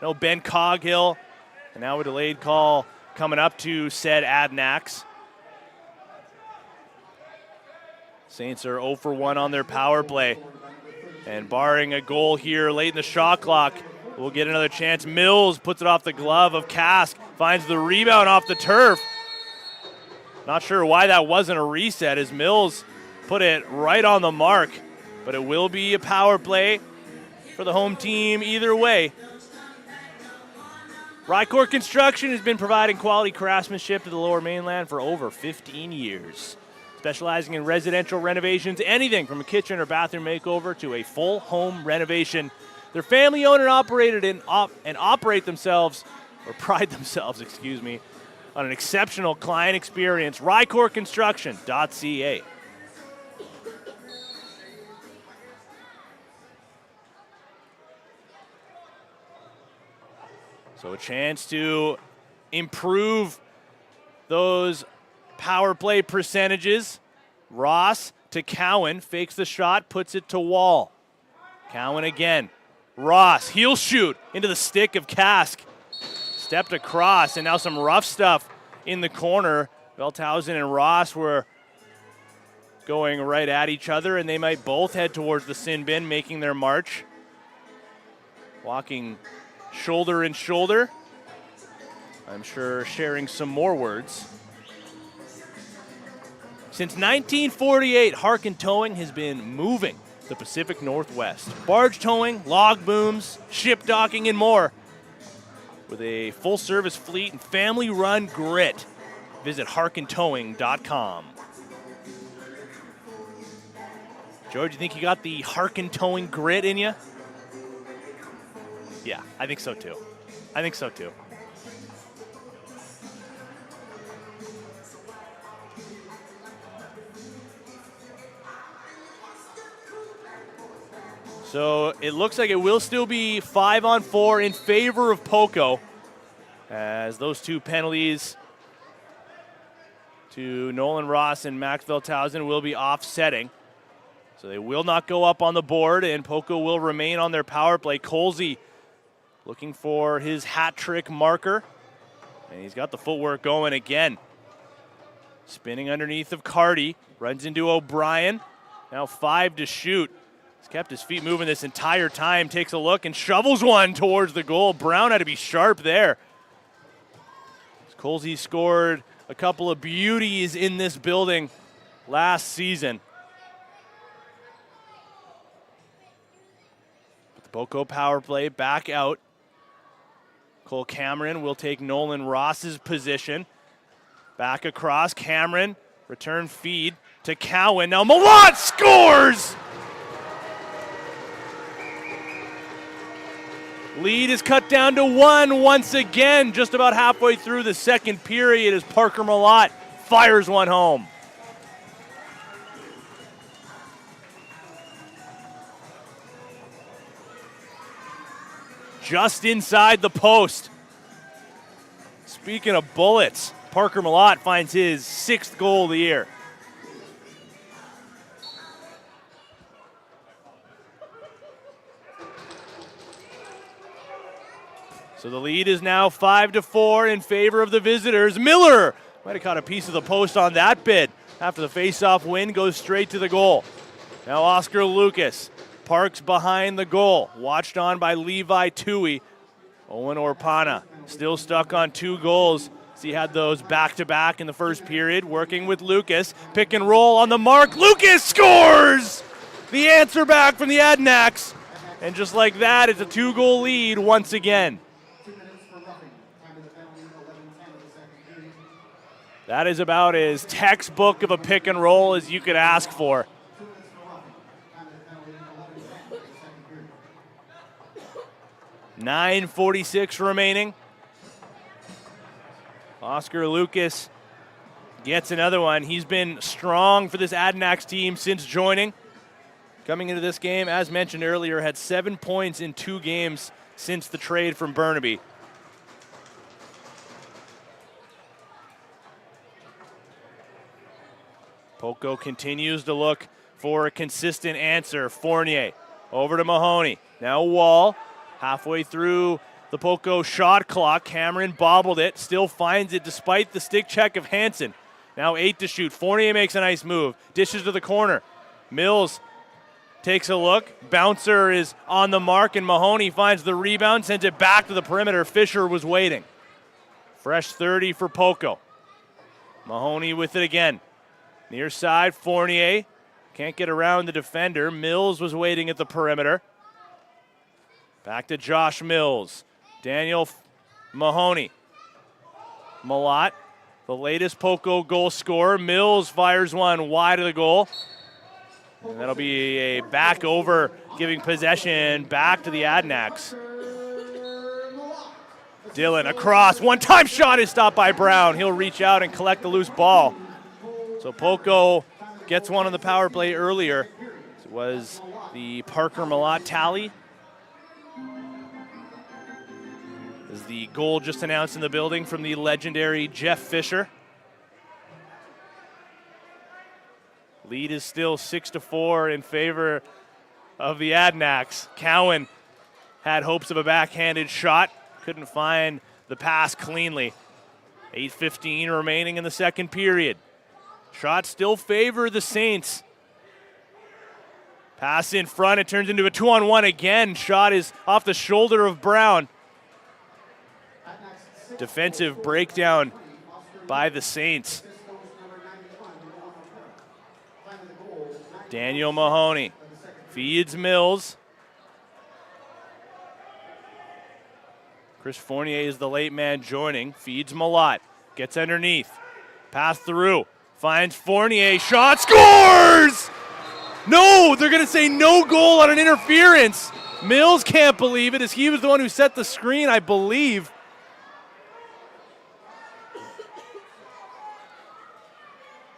no Ben Coghill. And now a delayed call coming up to said Adanacs. Saints are 0 for 1 on their power play. And barring a goal here late in the shot clock, we'll get another chance. Mills puts it off the glove of Kask, finds the rebound off the turf. Not sure why that wasn't a reset as Mills put it right on the mark, but it will be a power play for the home team either way. Rycourt Construction has been providing quality craftsmanship to the Lower Mainland for over 15 years. Specializing in residential renovations, anything from a kitchen or bathroom makeover to a full home renovation. They're family owned and operated and pride themselves, on an exceptional client experience. RycourtConstruction.ca. So a chance to improve those power play percentages. Ross to Cowan, fakes the shot, puts it to Wall. Cowan again. Ross, heel shoot into the stick of Kask. Stepped across, and now some rough stuff in the corner. Velthausen and Ross were going right at each other, and they might both head towards the sin bin, making their march. Walking shoulder and shoulder. I'm sure sharing some more words. Since 1948, Harkin Towing has been moving the Pacific Northwest. Barge towing, log booms, ship docking, and more. With a full-service fleet and family-run grit, visit harkintowing.com. George, you think you got the Harkin Towing grit in you? Yeah, I think so too. So it looks like it will still be 5-on-4 in favor of Poco, as those two penalties to Nolan Ross and Max Velthausen will be offsetting. So they will not go up on the board, and Poco will remain on their power play. Colsey looking for his hat trick marker, and he's got the footwork going again. Spinning underneath of Carty, runs into O'Brien. Now 5 to shoot. He's kept his feet moving this entire time, takes a look and shovels one towards the goal. Brown had to be sharp there. Colsey scored a couple of beauties in this building last season. But the Poco power play back out. Cole Cameron will take Nolan Ross's position. Back across, Cameron, return feed to Cowan. Now Malott scores! Lead is cut down to 1 once again, just about halfway through the second period as Parker Malott fires one home. Just inside the post. Speaking of bullets, Parker Malott finds his 6th goal of the year. So the lead is now 5-4 in favor of the visitors. Miller might have caught a piece of the post on that bid. After the face-off win, goes straight to the goal. Now Oscar Lucas parks behind the goal, watched on by Levi Tui. Owen Orpana still stuck on 2 goals. So he had those back-to-back in the first period, working with Lucas. Pick and roll on the mark. Lucas scores! The answer back from the Adanacs. And just like that, it's a 2-goal lead once again. That is about as textbook of a pick and roll as you could ask for. .9:46 remaining. Oscar Lucas gets another one. He's been strong for this Adanacs team since joining. Coming into this game, as mentioned earlier, had 7 points in 2 games since the trade from Burnaby. Poco continues to look for a consistent answer. Fournier over to Mahoney. Now Wall. Halfway through the Poco shot clock. Cameron bobbled it. Still finds it despite the stick check of Hansen. Now 8 to shoot. Fournier makes a nice move. Dishes to the corner. Mills takes a look. Bouncer is on the mark, and Mahoney finds the rebound. Sends it back to the perimeter. Fisher was waiting. Fresh 30 for Poco. Mahoney with it again. Near side, Fournier. Can't get around the defender. Mills was waiting at the perimeter. Back to Josh Mills. Daniel Mahoney. Malott, the latest Poco goal scorer. Mills fires one wide of the goal. And that'll be a back over, giving possession back to the Adanacs. Dillon across. One-time shot is stopped by Brown. He'll reach out and collect the loose ball. So Poco gets one on the power play earlier. It was the Parker Malott tally. Is the goal just announced in the building from the legendary Jeff Fisher. Lead is still 6-4 in favor of the Adanacs. Cowan had hopes of a backhanded shot. Couldn't find the pass cleanly. 8:15 remaining in the second period. Shots still favor the Saints. Pass in front, it turns into a 2-on-1 again. Shot is off the shoulder of Brown. Defensive breakdown by the Saints. Daniel Mahoney feeds Mills. Chris Fournier is the late man joining. Feeds Malott. Gets underneath. Pass through. Finds Fournier. Shot. Scores! No, they're going to say no goal on an interference. Mills can't believe it, as he was the one who set the screen, I believe.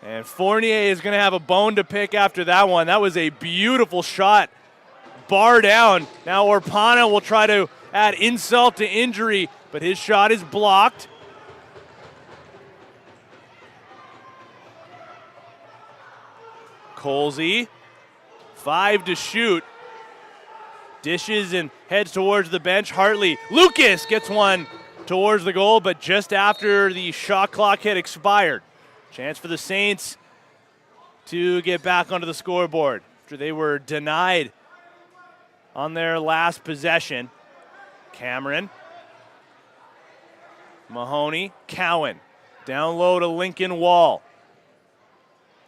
And Fournier is going to have a bone to pick after that one. That was a beautiful shot. Bar down. Now Orpana will try to add insult to injury, but his shot is blocked. Colsey, 5 to shoot. Dishes and heads towards the bench. Hartley. Lucas gets one towards the goal, but just after the shot clock had expired. Chance for the Saints to get back onto the scoreboard after they were denied on their last possession. Cameron. Mahoney. Cowan. Down low to Lincoln Wall.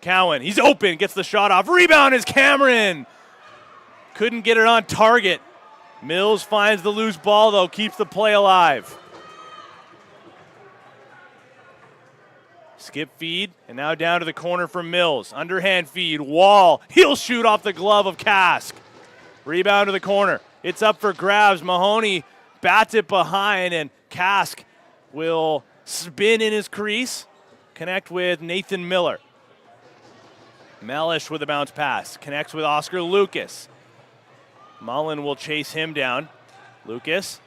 Cowan, he's open, gets the shot off. Rebound is Cameron. Couldn't get it on target. Mills finds the loose ball, though, keeps the play alive. Skip feed, and now down to the corner for Mills. Underhand feed, Wall. He'll shoot off the glove of Kask. Rebound to the corner. It's up for grabs. Mahoney bats it behind, and Kask will spin in his crease, connect with Nathan Miller. Mellish with a bounce pass. Connects with Oscar Lucas. Mullen will chase him down. Lucas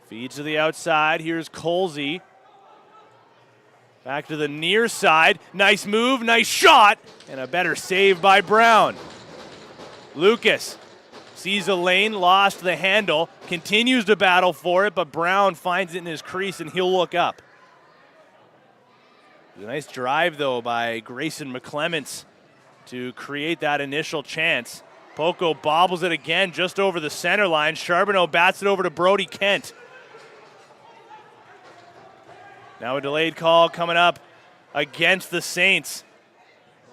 feeds to the outside. Here's Colsey. Back to the near side. Nice move, nice shot, and a better save by Brown. Lucas sees a lane, lost the handle, continues to battle for it, but Brown finds it in his crease, and he'll look up. A nice drive, though, by Grayson McClements to create that initial chance. Poco bobbles it again just over the center line. Charbonneau bats it over to Brody Kent. Now a delayed call coming up against the Saints.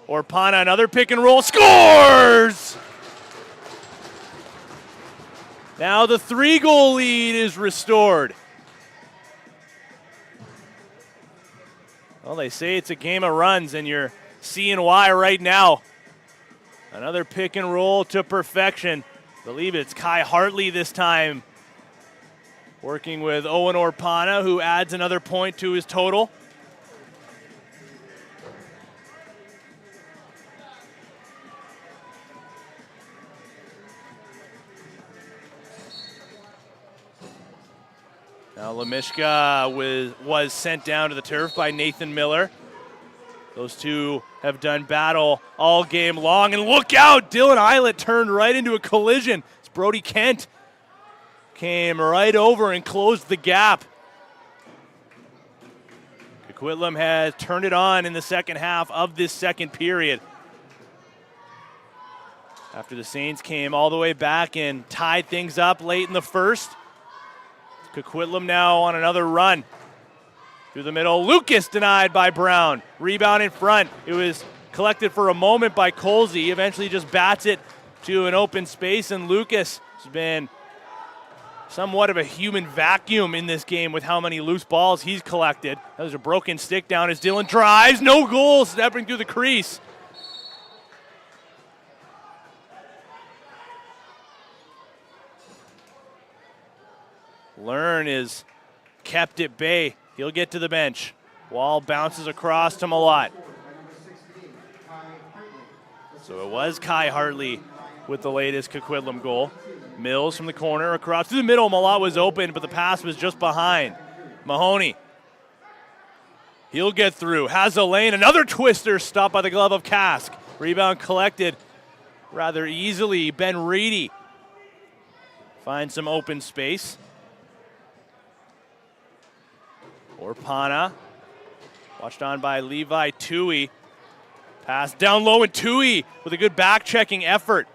Orpana, another pick and roll, scores! Now the 3-goal lead is restored. Well, they say it's a game of runs, and you're seeing why right now. Another pick and roll to perfection. I believe it's Kai Hartley this time, working with Owen Orpana, who adds another point to his total. Now Lemishka was sent down to the turf by Nathan Miller. Those two have done battle all game long. And look out, Dylan Eilert turned right into a collision. It's Brody Kent. Came right over and closed the gap. Coquitlam has turned it on in the second half of this second period. After the Saints came all the way back and tied things up late in the first. Coquitlam now on another run. Through the middle, Lucas denied by Brown. Rebound in front. It was collected for a moment by Colsey. Eventually just bats it to an open space, and Lucas has been somewhat of a human vacuum in this game with how many loose balls he's collected. That was a broken stick down as Dylan drives. No goal, stepping through the crease. Learn is kept at bay. He'll get to the bench. Wall bounces across to Malott. So it was Kai Hartley with the latest Coquitlam goal. Mills from the corner across to the middle. Malott was open, but the pass was just behind. Mahoney. He'll get through. Has a lane. Another twister stopped by the glove of Kask. Rebound collected rather easily. Ben Reedy finds some open space. Orpana, watched on by Levi Tui. Pass down low, and Tui with a good back-checking effort.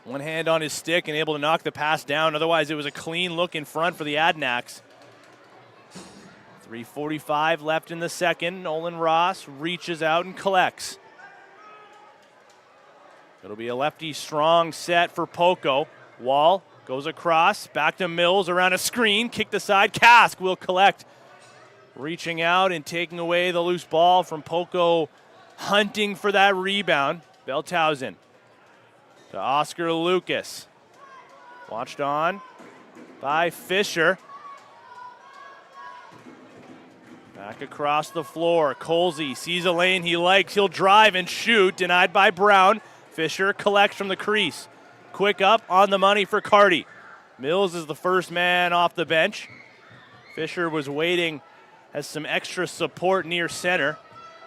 One hand on his stick and able to knock the pass down. Otherwise, it was a clean look in front for the Adanacs. 3:45 left in the second. Nolan Ross reaches out and collects. It'll be a lefty strong set for Poco. Wall goes across, back to Mills around a screen, kicked aside. Kask will collect. Reaching out and taking away the loose ball from Poco, hunting for that rebound. Belthausen to Oscar Lucas. Watched on by Fisher. Back across the floor. Colsey sees a lane he likes. He'll drive and shoot. Denied by Brown. Fisher collects from the crease. Quick up on the money for Carty. Mills is the first man off the bench. Fisher was waiting, has some extra support near center.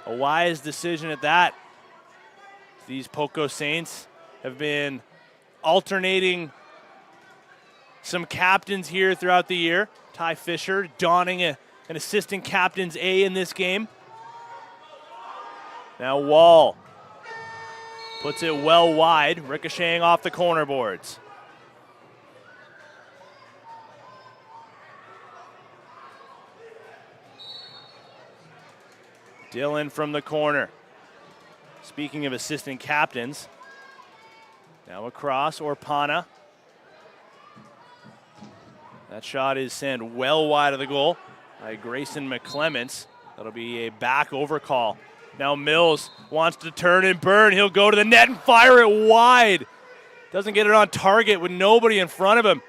A wise decision at that. These Poco Saints have been alternating some captains here throughout the year. Ty Fisher donning an assistant captain's A in this game. Now Wall puts it well wide, ricocheting off the corner boards. Dylan from the corner. Speaking of assistant captains, now across Orpana. That shot is sent well wide of the goal by Grayson McClements. That'll be a back over call. Now Mills wants to turn and burn. He'll go to the net and fire it wide. Doesn't get it on target with nobody in front of him.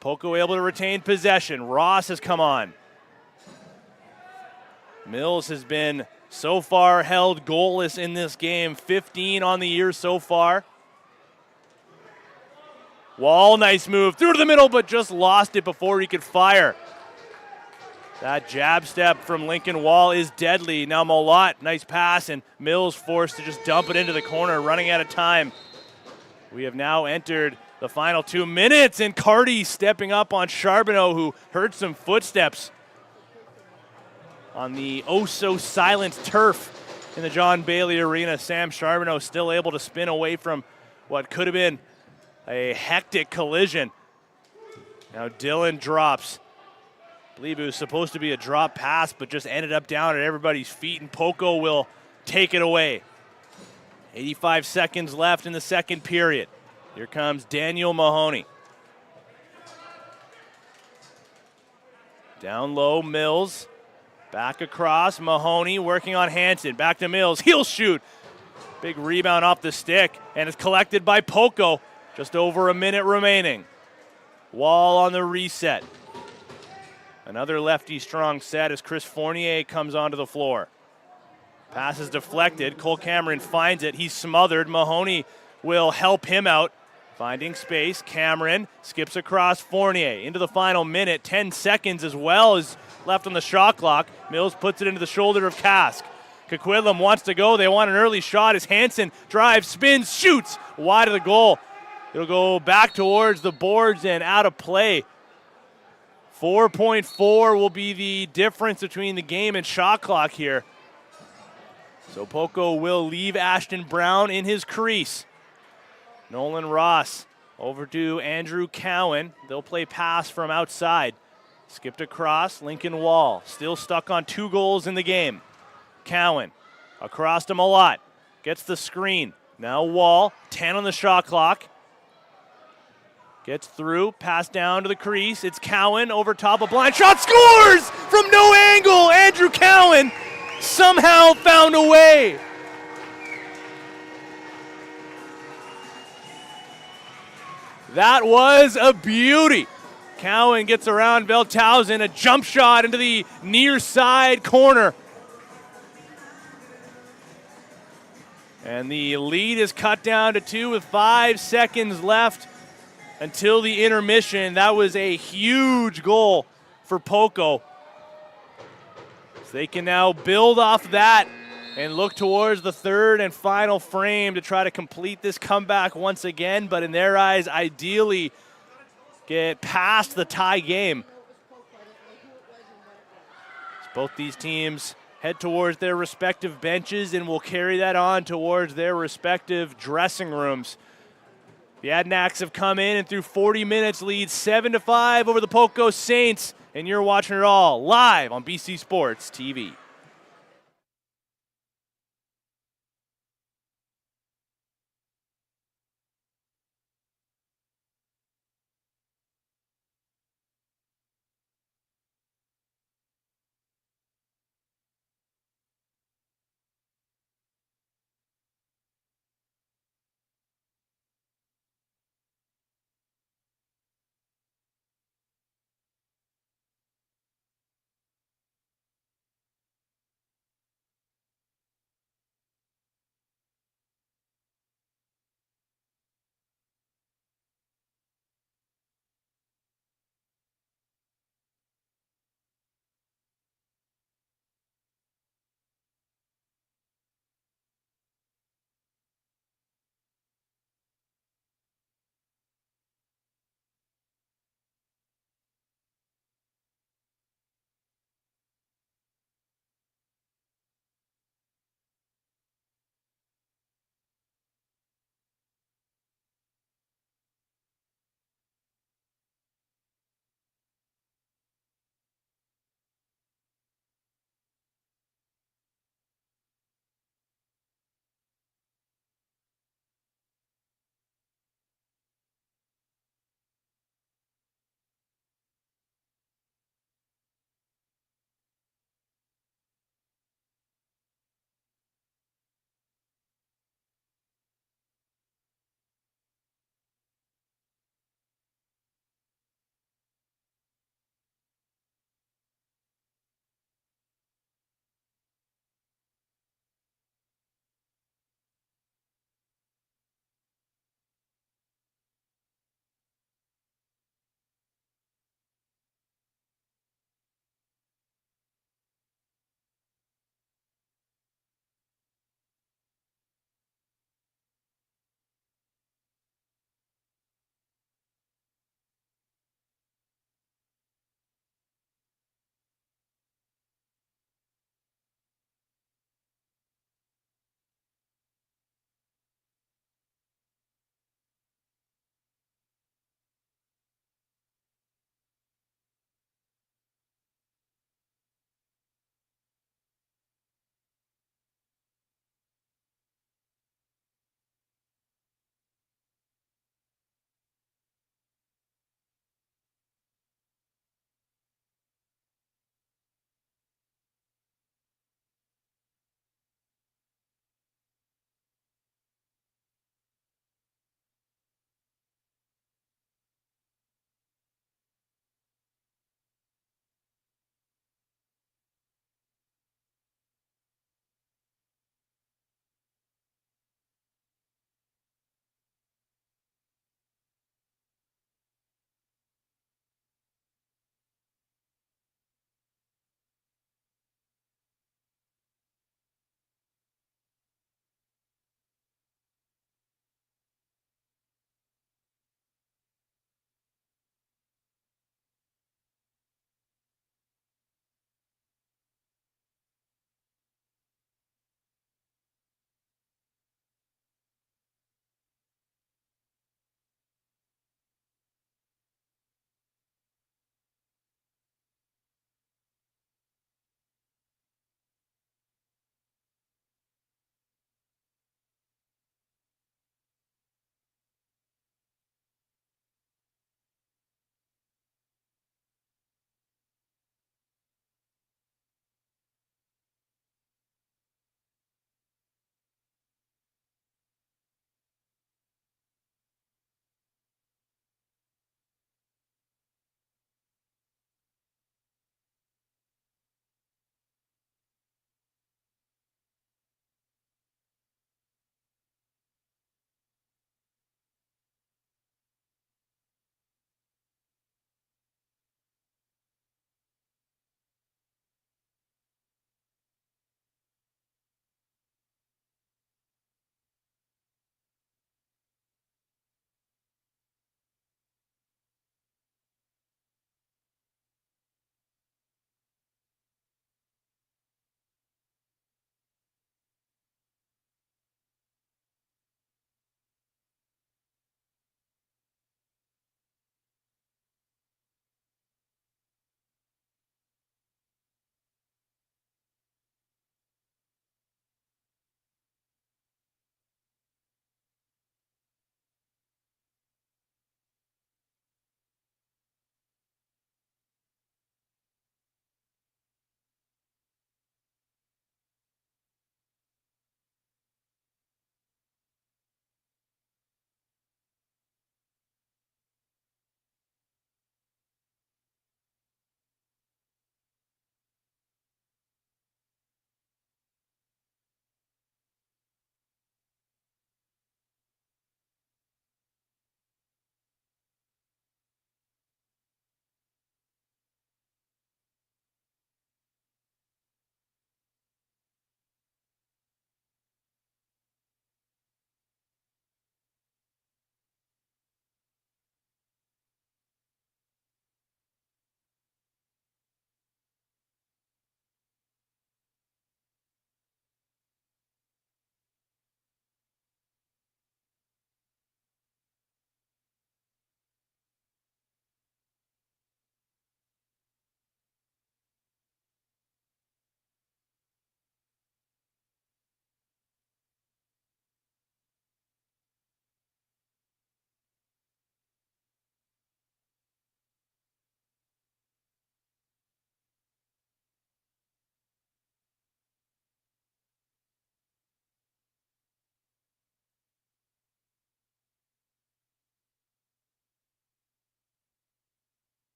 Poco able to retain possession. Ross has come on. Mills has been so far held goalless in this game. 15 on the year so far. Wall, nice move. Through to the middle, but just lost it before he could fire. That jab step from Lincoln Wall is deadly. Now Malott, nice pass, and Mills forced to just dump it into the corner, running out of time. We have now entered the final 2 minutes, and Carty stepping up on Charbonneau, who heard some footsteps on the oh-so-silent turf in the John Bailey Arena. Sam Charbonneau still able to spin away from what could have been a hectic collision. Now Dylan drops. I believe it was supposed to be a drop pass, but just ended up down at everybody's feet, and Poco will take it away. 85 seconds left in the second period. Here comes Daniel Mahoney. Down low, Mills. Back across, Mahoney working on Hanson. Back to Mills, he'll shoot. Big rebound off the stick, and it's collected by Poco. Just over a minute remaining. Wall on the reset. Another lefty strong set as Chris Fournier comes onto the floor. Pass is deflected. Cole Cameron finds it. He's smothered. Mahoney will help him out. Finding space. Cameron skips across Fournier into the final minute. 10 seconds as well is left on the shot clock. Mills puts it into the shoulder of Kask. Coquitlam wants to go. They want an early shot as Hanson drives, spins, shoots wide of the goal. It'll go back towards the boards and out of play. 4.4 will be the difference between the game and shot clock here. So Poco will leave Ashton Brown in his crease. Nolan Ross over to Andrew Cowan. They'll play pass from outside. Skipped across, Lincoln Wall. Still stuck on 2 goals in the game. Cowan across to Malott. Gets the screen. Now Wall, 10 on the shot clock. Gets through, pass down to the crease. It's Cowan over top of blind shot, scores from no angle. Andrew Cowan somehow found a way. That was a beauty. Cowan gets around Velthausen, a jump shot into the near side corner. And the lead is cut down to 2 with 5 seconds left until the intermission. That was a huge goal for Poco. So they can now build off that and look towards the third and final frame to try to complete this comeback once again, but in their eyes, ideally get past the tie game. As both these teams head towards their respective benches and will carry that on towards their respective dressing rooms. The Adanacs have come in and through 40 minutes lead 7-5 over the Poco Saints, and you're watching it all live on BC Sports TV.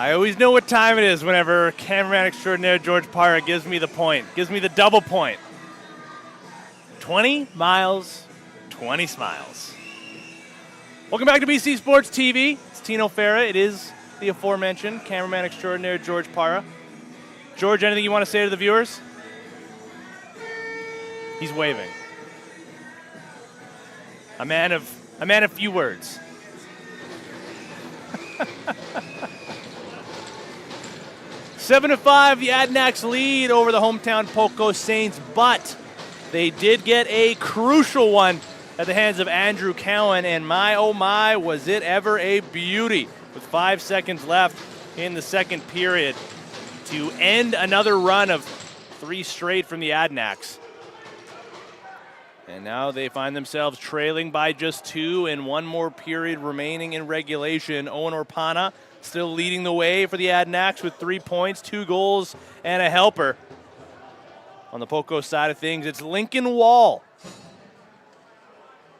I always know what time it is whenever cameraman extraordinaire George Parra gives me the point, gives me the double point. 20 miles, 20 smiles. Welcome back to BC Sports TV. It's Tino Farah. It is the aforementioned cameraman extraordinaire George Parra. George, anything you want to say to the viewers? He's waving. A man of few words. 7-5, the Adanacs lead over the hometown Poco Saints, but they did get a crucial one at the hands of Andrew Cowan, and my, oh my, was it ever a beauty with 5 seconds left in the second period to end another run of 3 straight from the Adanacs. And now they find themselves trailing by just 2 and 1 more period remaining in regulation. Owen Orpana still leading the way for the Adanacs with 3 points, 2 goals, and a helper. On the Poco side of things, it's Lincoln Wall.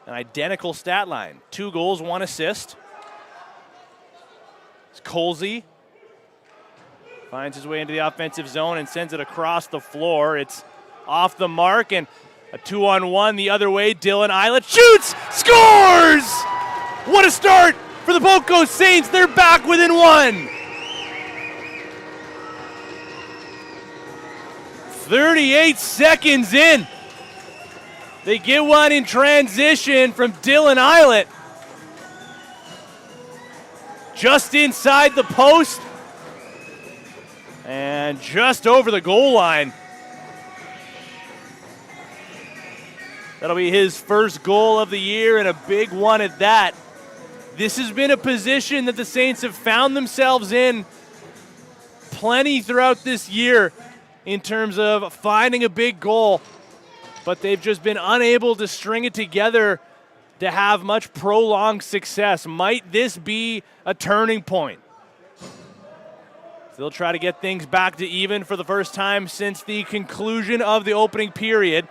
An identical stat line. 2 goals, 1 assist. It's Colsey. Finds his way into the offensive zone and sends it across the floor. It's off the mark, and a 2-on-1 the other way. Dylan Eilert shoots, scores! What a start for the Poco Saints. They're back within 1. 38 seconds in. They get one in transition from Dylan Eilert. Just inside the post. And just over the goal line. That'll be his first goal of the year, and a big one at that. This has been a position that the Saints have found themselves in plenty throughout this year in terms of finding a big goal, but they've just been unable to string it together to have much prolonged success. Might this be a turning point? They'll try to get things back to even for the first time since the conclusion of the opening period.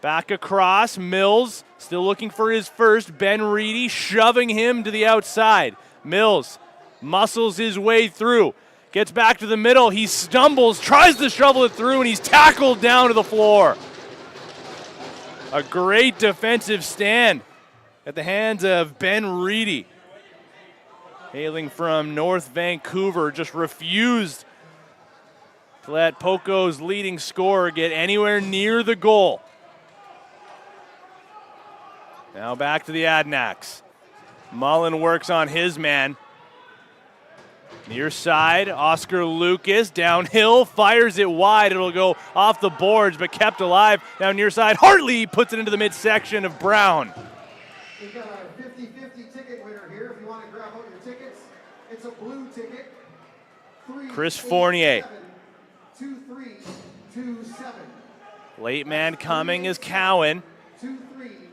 Back across, Mills still looking for his first. Ben Reedy shoving him to the outside. Mills muscles his way through. Gets back to the middle. He stumbles, tries to shovel it through, and he's tackled down to the floor. A great defensive stand at the hands of Ben Reedy. Hailing from North Vancouver, just refused to let Poco's leading scorer get anywhere near the goal. Now back to the Adanacs. Mullen works on his man. Near side, Oscar Lucas downhill, fires it wide. It'll go off the boards, but kept alive. Now near side, Hartley puts it into the midsection of Brown. We've got a 50-50 ticket winner here. If you want to grab out your tickets, it's a blue ticket. Chris Fournier. 2327. Late man coming is Cowan.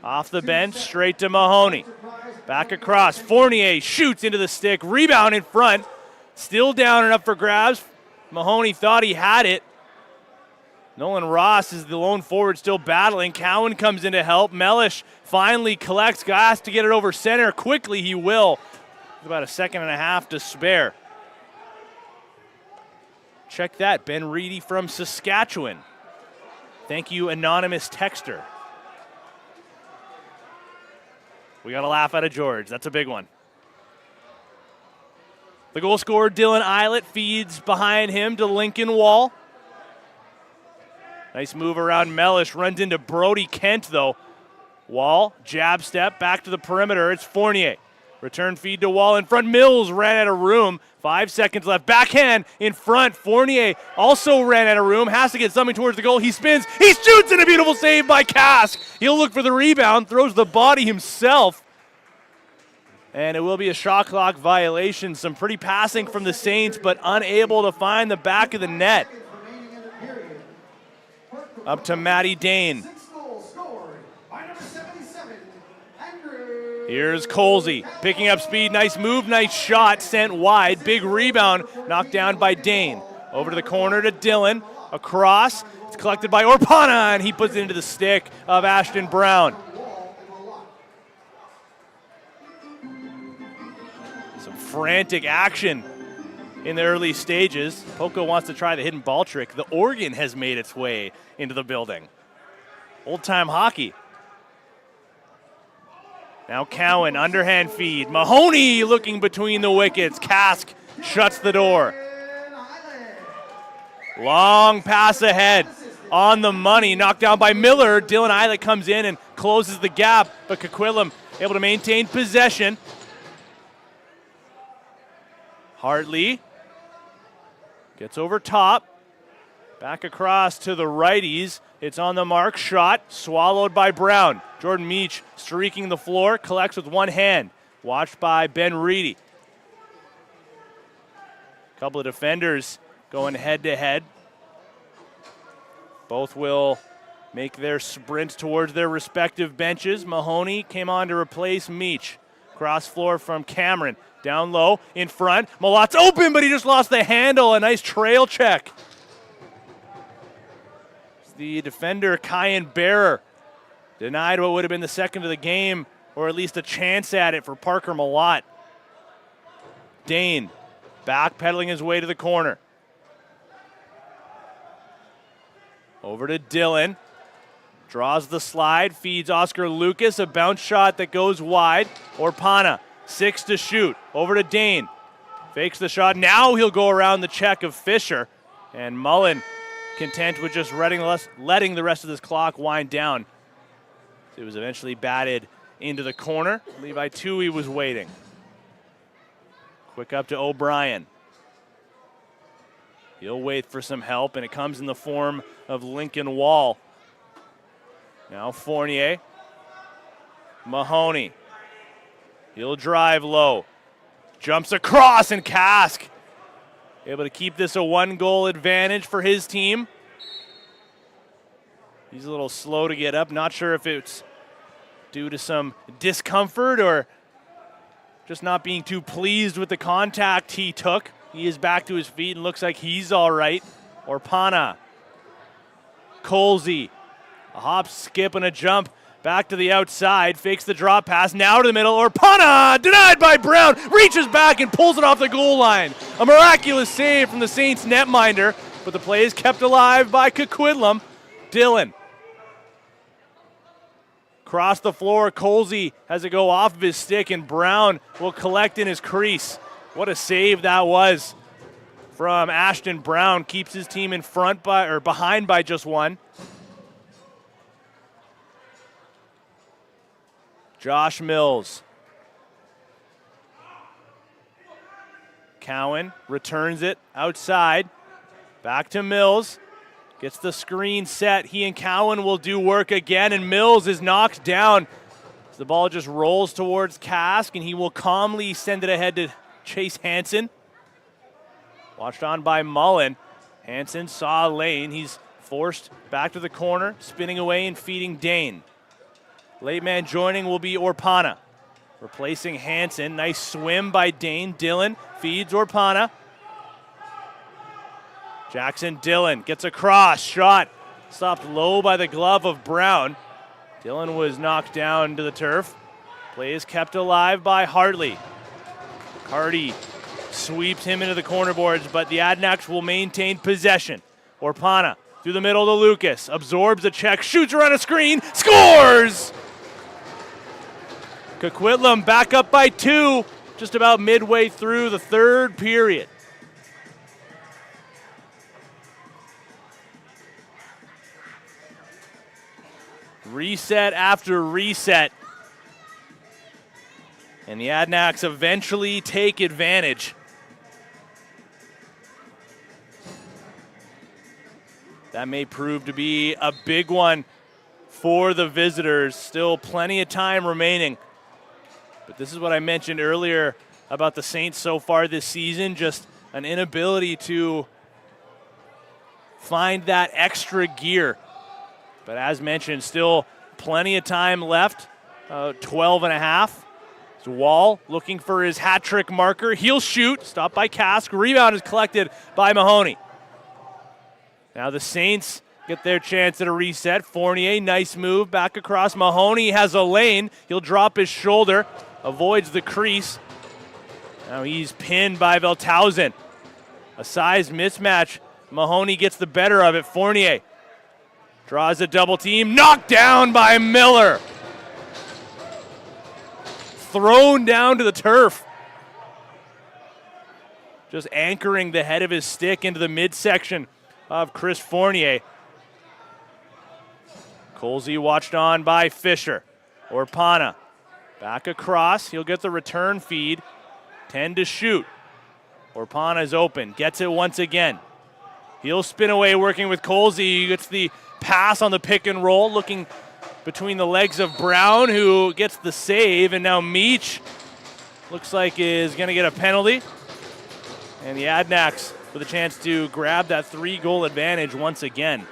Off the bench, straight to Mahoney. Back across, Fournier shoots into the stick, rebound in front. Still down and up for grabs. Mahoney thought he had it. Nolan Ross is the lone forward still battling. Cowan comes in to help. Mellish finally collects, has to get it over center. Quickly he will. About a second and a half to spare. Check that, Ben Reedy from Saskatchewan. Thank you, anonymous texter. We got a laugh out of George. That's a big one. The goal scorer, Dylan Eilert, feeds behind him to Lincoln Wall. Nice move around Mellish. Runs into Brody Kent, though. Wall, jab step, back to the perimeter. It's Fournier. Return feed to Wall in front. Mills ran out of room. 5 seconds left. Backhand in front. Fournier also ran out of room. Has to get something towards the goal. He spins. He shoots, and a beautiful save by Kask. He'll look for the rebound. Throws the body himself. And it will be a shot clock violation. Some pretty passing from the Saints, but unable to find the back of the net. Up to Matty Dane. Here's Colsey picking up speed. Nice move, nice shot, sent wide. Big rebound, knocked down by Dane. Over to the corner to Dylan. Across, it's collected by Orpana, and he puts it into the stick of Ashton Brown. Some frantic action in the early stages. Poco wants to try the hidden ball trick. The organ has made its way into the building. Old-time hockey. Now Cowan, underhand feed. Mahoney looking between the wickets. Kask shuts the door. Long pass ahead. On the money, knocked down by Miller. Dylan Eilert comes in and closes the gap, but Coquitlam able to maintain possession. Hartley gets over top. Back across to the righties. It's on the mark. Shot swallowed by Brown. Jordan Meach streaking the floor. Collects with one hand. Watched by Ben Reedy. Couple of defenders going head to head. Both will make their sprint towards their respective benches. Mahoney came on to replace Meach. Cross floor from Cameron. Down low, in front. Malot's open, but he just lost the handle. A nice trail check. The defender, Kyan Bearer, denied what would have been the second of the game, or at least a chance at it for Parker Malott. Dane backpedaling his way to the corner. Over to Dylan. Draws the slide, feeds Oscar Lucas, a bounce shot that goes wide. Orpana, 6 to shoot. Over to Dane. Fakes the shot. Now he'll go around the check of Fisher. And Mullen content with just letting the rest of this clock wind down. It was eventually batted into the corner. Levi Tui was waiting. Quick up to O'Brien. He'll wait for some help, and it comes in the form of Lincoln Wall. Now Fournier. Mahoney. He'll drive low. Jumps across, and Kask able to keep this a 1-goal advantage for his team. He's a little slow to get up. Not sure if it's due to some discomfort or just not being too pleased with the contact he took. He is back to his feet and looks like he's all right. Orpana. Colsey. A hop, skip, and a jump. Back to the outside. Fakes the drop pass. Now to the middle. Orpana denied by Brown. Reaches back and pulls it off the goal line. A miraculous save from the Saints netminder. But the play is kept alive by Coquitlam. Dylan. Cross the floor. Colsey has it go off of his stick, and Brown will collect in his crease. What a save that was from Ashton Brown. Keeps his team in front behind by just one. Josh Mills. Cowan returns it outside. Back to Mills. Gets the screen set. He and Cowan will do work again, and Mills is knocked down. The ball just rolls towards Kask, and he will calmly send it ahead to Chase Hansen. Watched on by Mullen. Hansen saw a lane. He's forced back to the corner, spinning away and feeding Dane. Late man joining will be Orpana. Replacing Hansen. Nice swim by Dane. Dylan feeds Orpana. Jackson Dylan gets across. Shot stopped low by the glove of Brown. Dylan was knocked down to the turf. Play is kept alive by Hartley. Hardy sweeps him into the corner boards, but the Adanacs will maintain possession. Orpana through the middle to Lucas. Absorbs a check, shoots around a screen, scores! Coquitlam back up by 2, just about midway through the third period. Reset after reset. And the Adanacs eventually take advantage. That may prove to be a big one for the visitors. Still plenty of time remaining. But this is what I mentioned earlier about the Saints so far this season, just an inability to find that extra gear. But as mentioned, still plenty of time left, 12 and a half. Wall looking for his hat trick marker. He'll shoot, stopped by Kask. Rebound is collected by Mahoney. Now the Saints get their chance at a reset. Fournier, nice move, back across. Mahoney has a lane. He'll drop his shoulder, avoids the crease. Now he's pinned by Velthausen. A size mismatch. Mahoney gets the better of it. Fournier draws a double team. Knocked down by Miller. Thrown down to the turf. Just anchoring the head of his stick into the midsection of Chris Fournier. Colsey watched on by Fisher. Orpana back across. He'll get the return feed. 10 to shoot. Orpana is open. Gets it once again. He'll spin away working with Colsey. He gets the pass on the pick and roll. Looking between the legs of Brown, who gets the save. And now Meach looks like is going to get a penalty. And the Adanacs with a chance to grab that 3-goal advantage once again.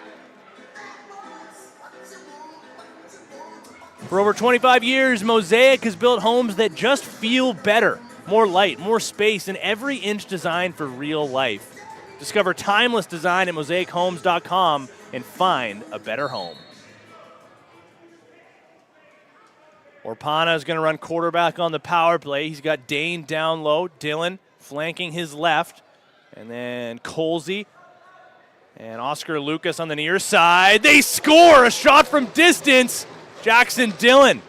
For over 25 years, Mosaic has built homes that just feel better. More light, more space, and every inch designed for real life. Discover timeless design at mosaichomes.com and find a better home. Orpana is going to run quarterback on the power play. He's got Dane down low, Dillon flanking his left, and then Colsey and Oscar Lucas on the near side. They score! A shot from distance. Jackson Dillon.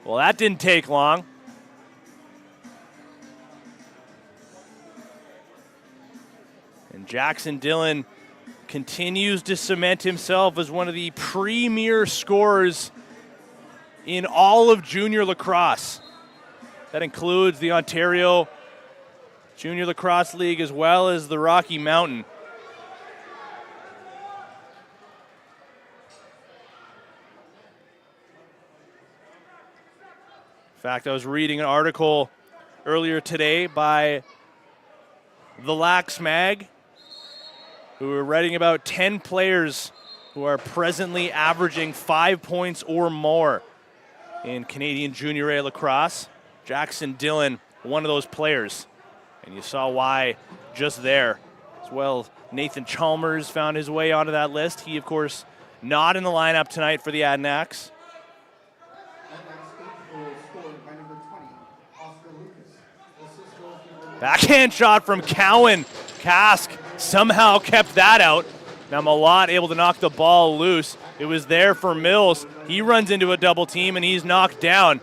Well, that didn't take long. And Jackson Dillon continues to cement himself as one of the premier scorers in all of junior lacrosse. That includes the Ontario Junior Lacrosse League as well as the Rocky Mountain. In fact, I was reading an article earlier today by the Lax Mag, who were writing about 10 players who are presently averaging 5 points or more in Canadian Junior A lacrosse. Jackson Dillon, one of those players. And you saw why just there. As well, Nathan Chalmers found his way onto that list. He, of course, not in the lineup tonight for the Adanacs. Backhand shot from Cowan. Kask somehow kept that out. Now Malott able to knock the ball loose. It was there for Mills. He runs into a double team and he's knocked down.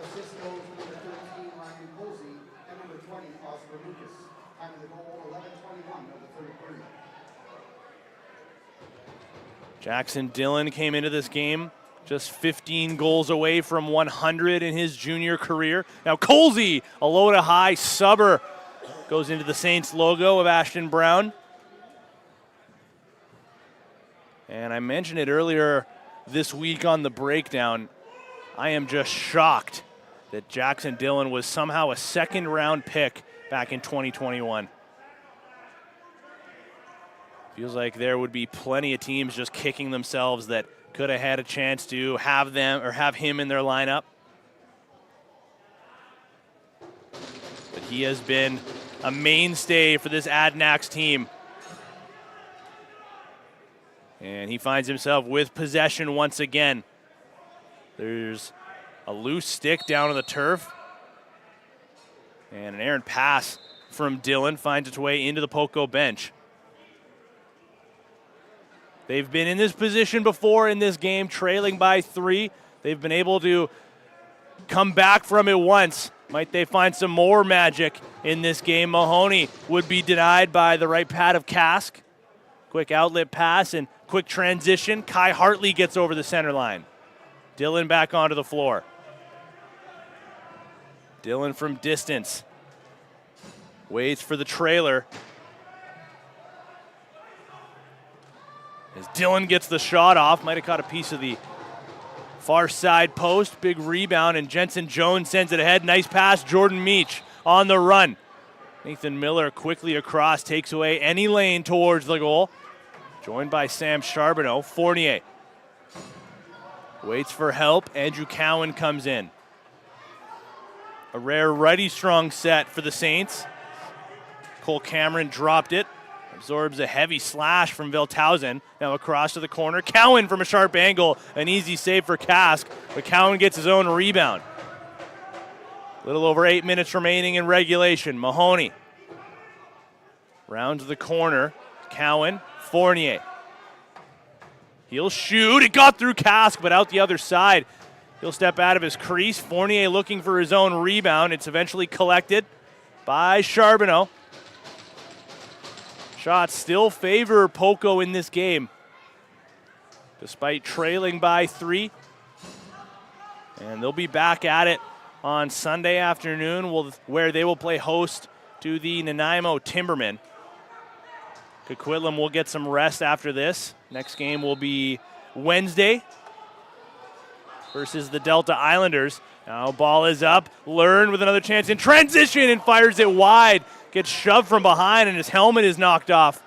Jackson Dillon came into this game just 15 goals away from 100 in his junior career. Now Colsey, a low to high subber, goes into the Saints logo of Ashton Brown. And I mentioned it earlier this week on the breakdown. I am just shocked that Jackson Dillon was somehow a second-round pick back in 2021. Feels like there would be plenty of teams just kicking themselves that could have had a chance to have them or have him in their lineup. But he has been a mainstay for this Adanacs team. And he finds himself with possession once again. There's a loose stick down on the turf. And an errant pass from Dillon finds its way into the Poco bench. They've been in this position before in this game, trailing by 3. They've been able to come back from it once. Might they find some more magic in this game? Mahoney would be denied by the right pad of Kask. Quick outlet pass and quick transition. Kai Hartley gets over the center line. Dillon back onto the floor. Dillon from distance. Waits for the trailer. As Dillon gets the shot off, might have caught a piece of the far side post. Big rebound, and Jensen Jones sends it ahead. Nice pass, Jordan Meach on the run. Nathan Miller quickly across, takes away any lane towards the goal. Joined by Sam Charbonneau. Fournier waits for help. Andrew Cowan comes in. A rare righty strong set for the Saints. Cole Cameron dropped it. Absorbs a heavy slash from Velthausen. Now across to the corner. Cowan from a sharp angle. An easy save for Kask, but Cowan gets his own rebound. A little over 8 minutes remaining in regulation. Mahoney round to the corner. Cowan, Fournier. He'll shoot. It got through Kask, but out the other side. He'll step out of his crease. Fournier looking for his own rebound. It's eventually collected by Charbonneau. Shots still favor Poco in this game, despite trailing by 3. And they'll be back at it on Sunday afternoon, where they will play host to the Nanaimo Timbermen. Coquitlam will get some rest after this. Next game will be Wednesday versus the Delta Islanders. Now ball is up. Learn with another chance in transition and fires it wide. Gets shoved from behind and his helmet is knocked off.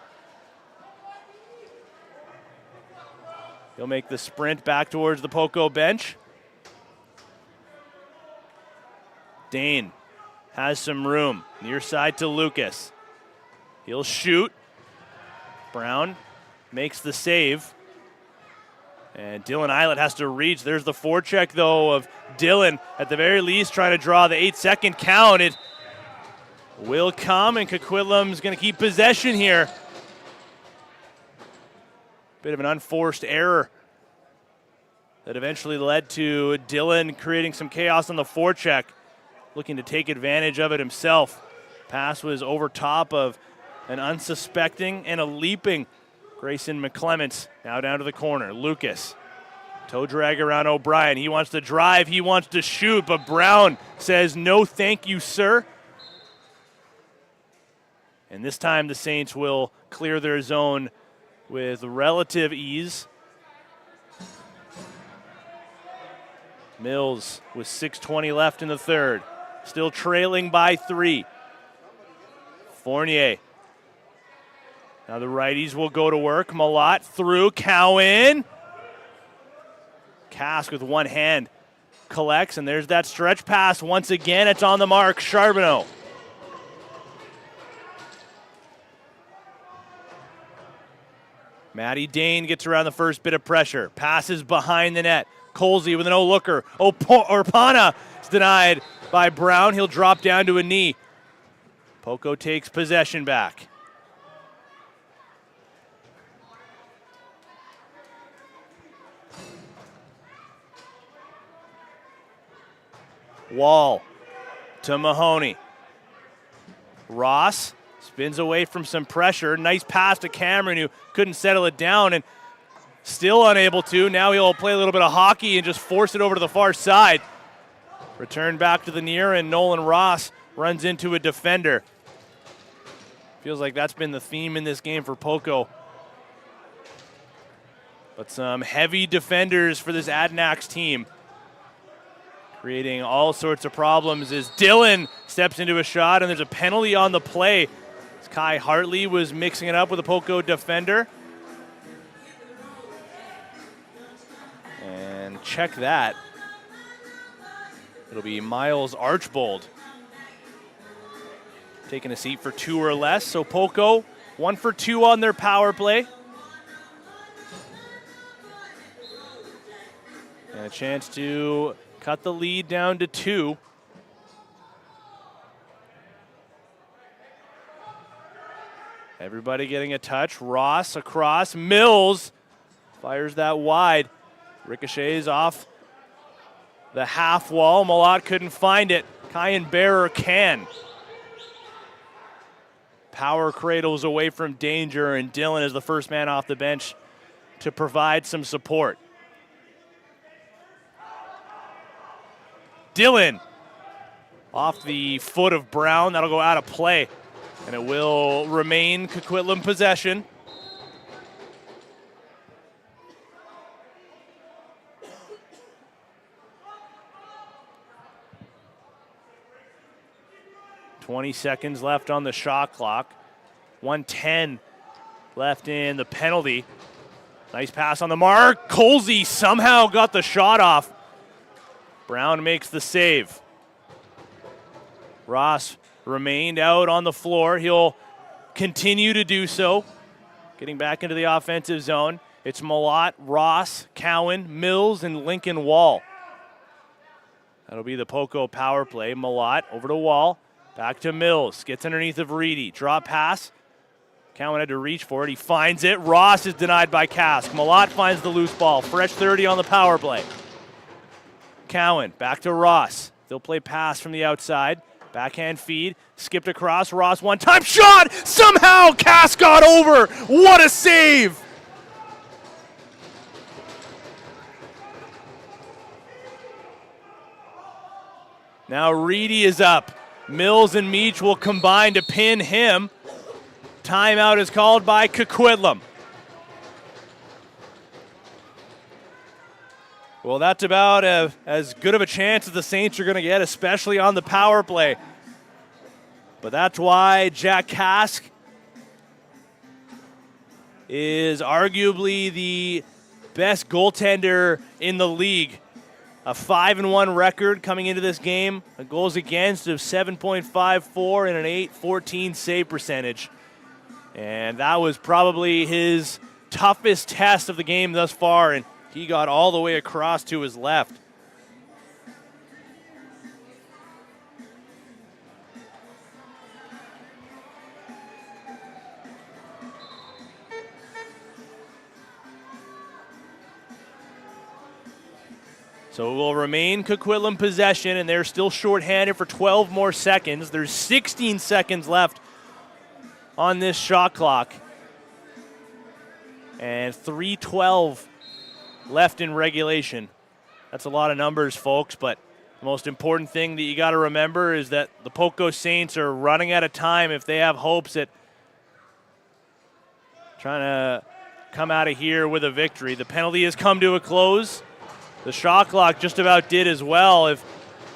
He'll make the sprint back towards the Poco bench. Dane has some room. Near side to Lucas. He'll shoot. Brown makes the save. And Dylan Eilert has to reach. There's the forecheck, though, of Dylan. At the very least, trying to draw the 8-second count. It will come, and Coquitlam's going to keep possession here. Bit of an unforced error that eventually led to Dylan creating some chaos on the forecheck, looking to take advantage of it himself. Pass was over top of an unsuspecting and a leaping Grayson McClements. Now down to the corner. Lucas. Toe drag around O'Brien. He wants to drive. He wants to shoot, but Brown says, no thank you, sir. And this time the Saints will clear their zone with relative ease. Mills with 6:20 left in the third. Still trailing by 3. Fournier. Now the righties will go to work. Malott through. Cowan. Kask with one hand collects, and there's that stretch pass. Once again, it's on the mark. Charbonneau. Matty Dane gets around the first bit of pressure. Passes behind the net. Colsey with an no-looker. Orpana is denied by Brown. He'll drop down to a knee. Poco takes possession back. Wall to Mahoney. Ross spins away from some pressure. Nice pass to Cameron, who couldn't settle it down and still unable to. Now he'll play a little bit of hockey and just force it over to the far side. Return back to the near, and Nolan Ross runs into a defender. Feels like that's been the theme in this game for Poco. But some heavy defenders for this Adanacs team, creating all sorts of problems as Dylan steps into a shot, and there's a penalty on the play. As Kai Hartley was mixing it up with a Poco defender. And check that. It'll be Miles Archbold taking a seat for 2 or less. So Poco, 1 for 2 on their power play. And a chance to cut the lead down to 2. Everybody getting a touch. Ross across. Mills fires that wide. Ricochets off the half wall. Malott couldn't find it. Kyan Bearer can. Power cradles away from danger, and Dylan is the first man off the bench to provide some support. Dylan off the foot of Brown. That'll go out of play, and it will remain Coquitlam possession. .20 seconds left on the shot clock. 1:10 left in the penalty. Nice pass on the mark. Colsey somehow got the shot off. Brown makes the save. Ross remained out on the floor. He'll continue to do so. Getting back into the offensive zone. It's Malott, Ross, Cowan, Mills, and Lincoln Wall. That'll be the Poco power play. Malott over to Wall. Back to Mills. Gets underneath of Reedy. Drop pass. Cowan had to reach for it. He finds it. Ross is denied by Kask. Malott finds the loose ball. Fresh 30 on the power play. Cowan back to Ross. They'll play pass from the outside. Backhand feed. Skipped across. Ross one-time shot. Somehow Kask got over. What a save. Now Reedy is up. Mills and Meach will combine to pin him. Timeout is called by Coquitlam. Well, that's about as good of a chance as the Saints are going to get, especially on the power play. But that's why Jack Kask is arguably the best goaltender in the league. A 5-1 record coming into this game, a goals against of 7.54 and an .814 save percentage. And that was probably his toughest test of the game thus far, and he got all the way across to his left. So it will remain Coquitlam possession, and they're still shorthanded for 12 more seconds. There's 16 seconds left on this shot clock. And 3:12 left in regulation. That's a lot of numbers, folks, but the most important thing that you got to remember is that the Poco Saints are running out of time if they have hopes at trying to come out of here with a victory. The penalty has come to a close. The shot clock just about did as well if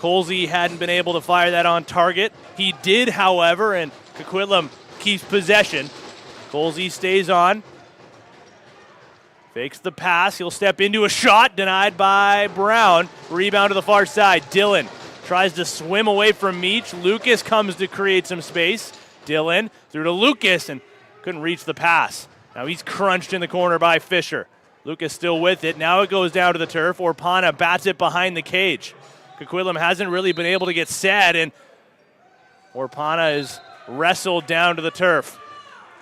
Colsey hadn't been able to fire that on target. He did, however, and Coquitlam keeps possession. Colsey stays on. Fakes the pass. He'll step into a shot. Denied by Brown. Rebound to the far side. Dillon tries to swim away from Meach. Lucas comes to create some space. Dillon through to Lucas and couldn't reach the pass. Now he's crunched in the corner by Fisher. Lucas still with it. Now it goes down to the turf. Orpana bats it behind the cage. Coquitlam hasn't really been able to get set, and Orpana is wrestled down to the turf.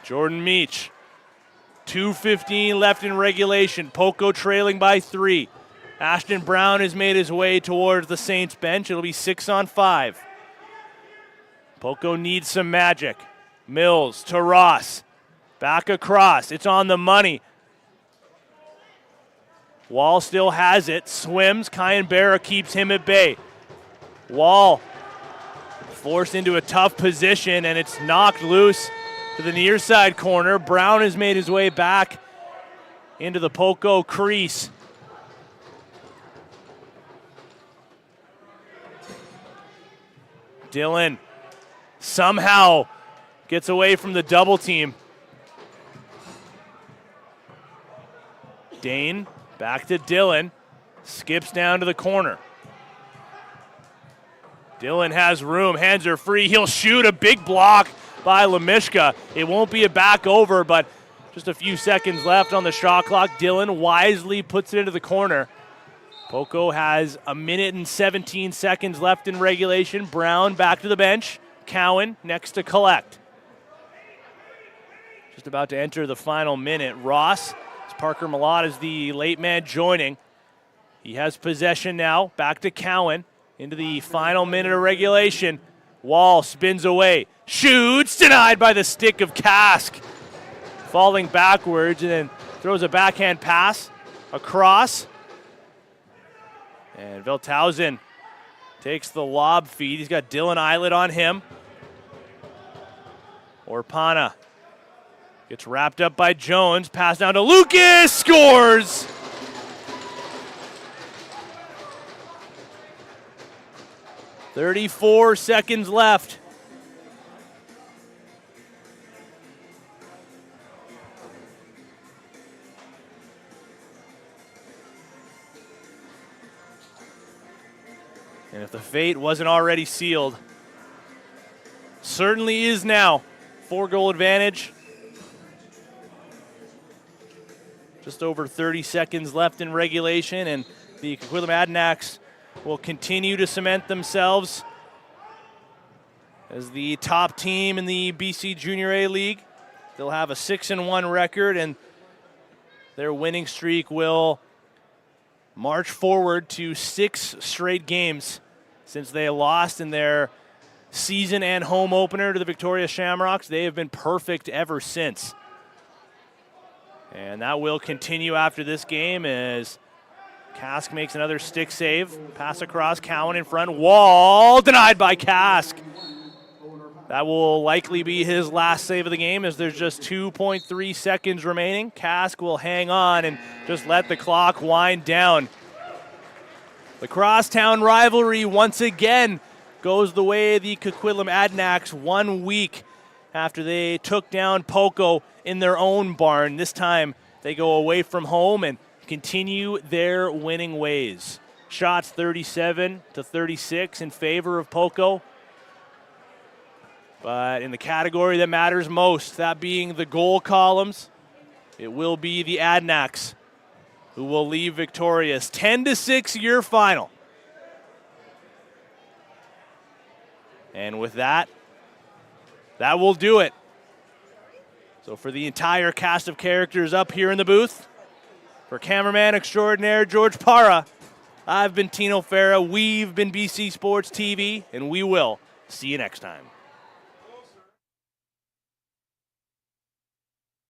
Jordan Meach. 2:15 left in regulation. Poco trailing by 3. Ashton Brown has made his way towards the Saints bench. It'll be 6-on-5. Poco needs some magic. Mills to Ross. Back across. It's on the money. Wall still has it. Swims. Kyanberra keeps him at bay. Wall forced into a tough position, and it's knocked loose to the near side corner. Brown has made his way back into the Poco crease. Dillon somehow gets away from the double team. Dane back to Dillon. Skips down to the corner. Dillon has room. Hands are free. He'll shoot. A big block by Lemishka. It won't be a back over, but just a few seconds left on the shot clock. Dillon wisely puts it into the corner. Poco has 1 minute and 17 seconds left in regulation. Brown back to the bench. Cowan next to collect. Just about to enter the final minute. Ross, Parker Malott is the late man joining. He has possession now. Back to Cowan into the final minute of regulation. Wall spins away. Shoots. Denied by the stick of Kask. Falling backwards and then throws a backhand pass across. And Velthausen takes the lob feed. He's got Dylan Eilert on him. Orpana gets wrapped up by Jones. Pass down to Lucas. Scores! .34 seconds left. And if the fate wasn't already sealed, certainly is now. 4-goal advantage. Just over 30 seconds left in regulation, and the Coquitlam Adanacs will continue to cement themselves as the top team in the BC Junior A League. They'll have a 6-1 record, and their winning streak will march forward to 6 straight games since they lost in their season and home opener to the Victoria Shamrocks. They have been perfect ever since. And that will continue after this game as Kask makes another stick save. Pass across, Cowan in front. Wall denied by Kask. That will likely be his last save of the game as there's just 2.3 seconds remaining. Kask will hang on and just let the clock wind down. The crosstown rivalry once again goes the way of the Coquitlam Adanacs 1 week after they took down Poco in their own barn. This time they go away from home and continue their winning ways. Shots 37-36 in favor of Poco. But in the category that matters most, that being the goal columns, it will be the Adanacs who will leave victorious. 10-6 your final. And with that, that will do it. So for the entire cast of characters up here in the booth, for cameraman extraordinaire George Parra, I've been Tino Farah, we've been BC Sports TV, and we will see you next time.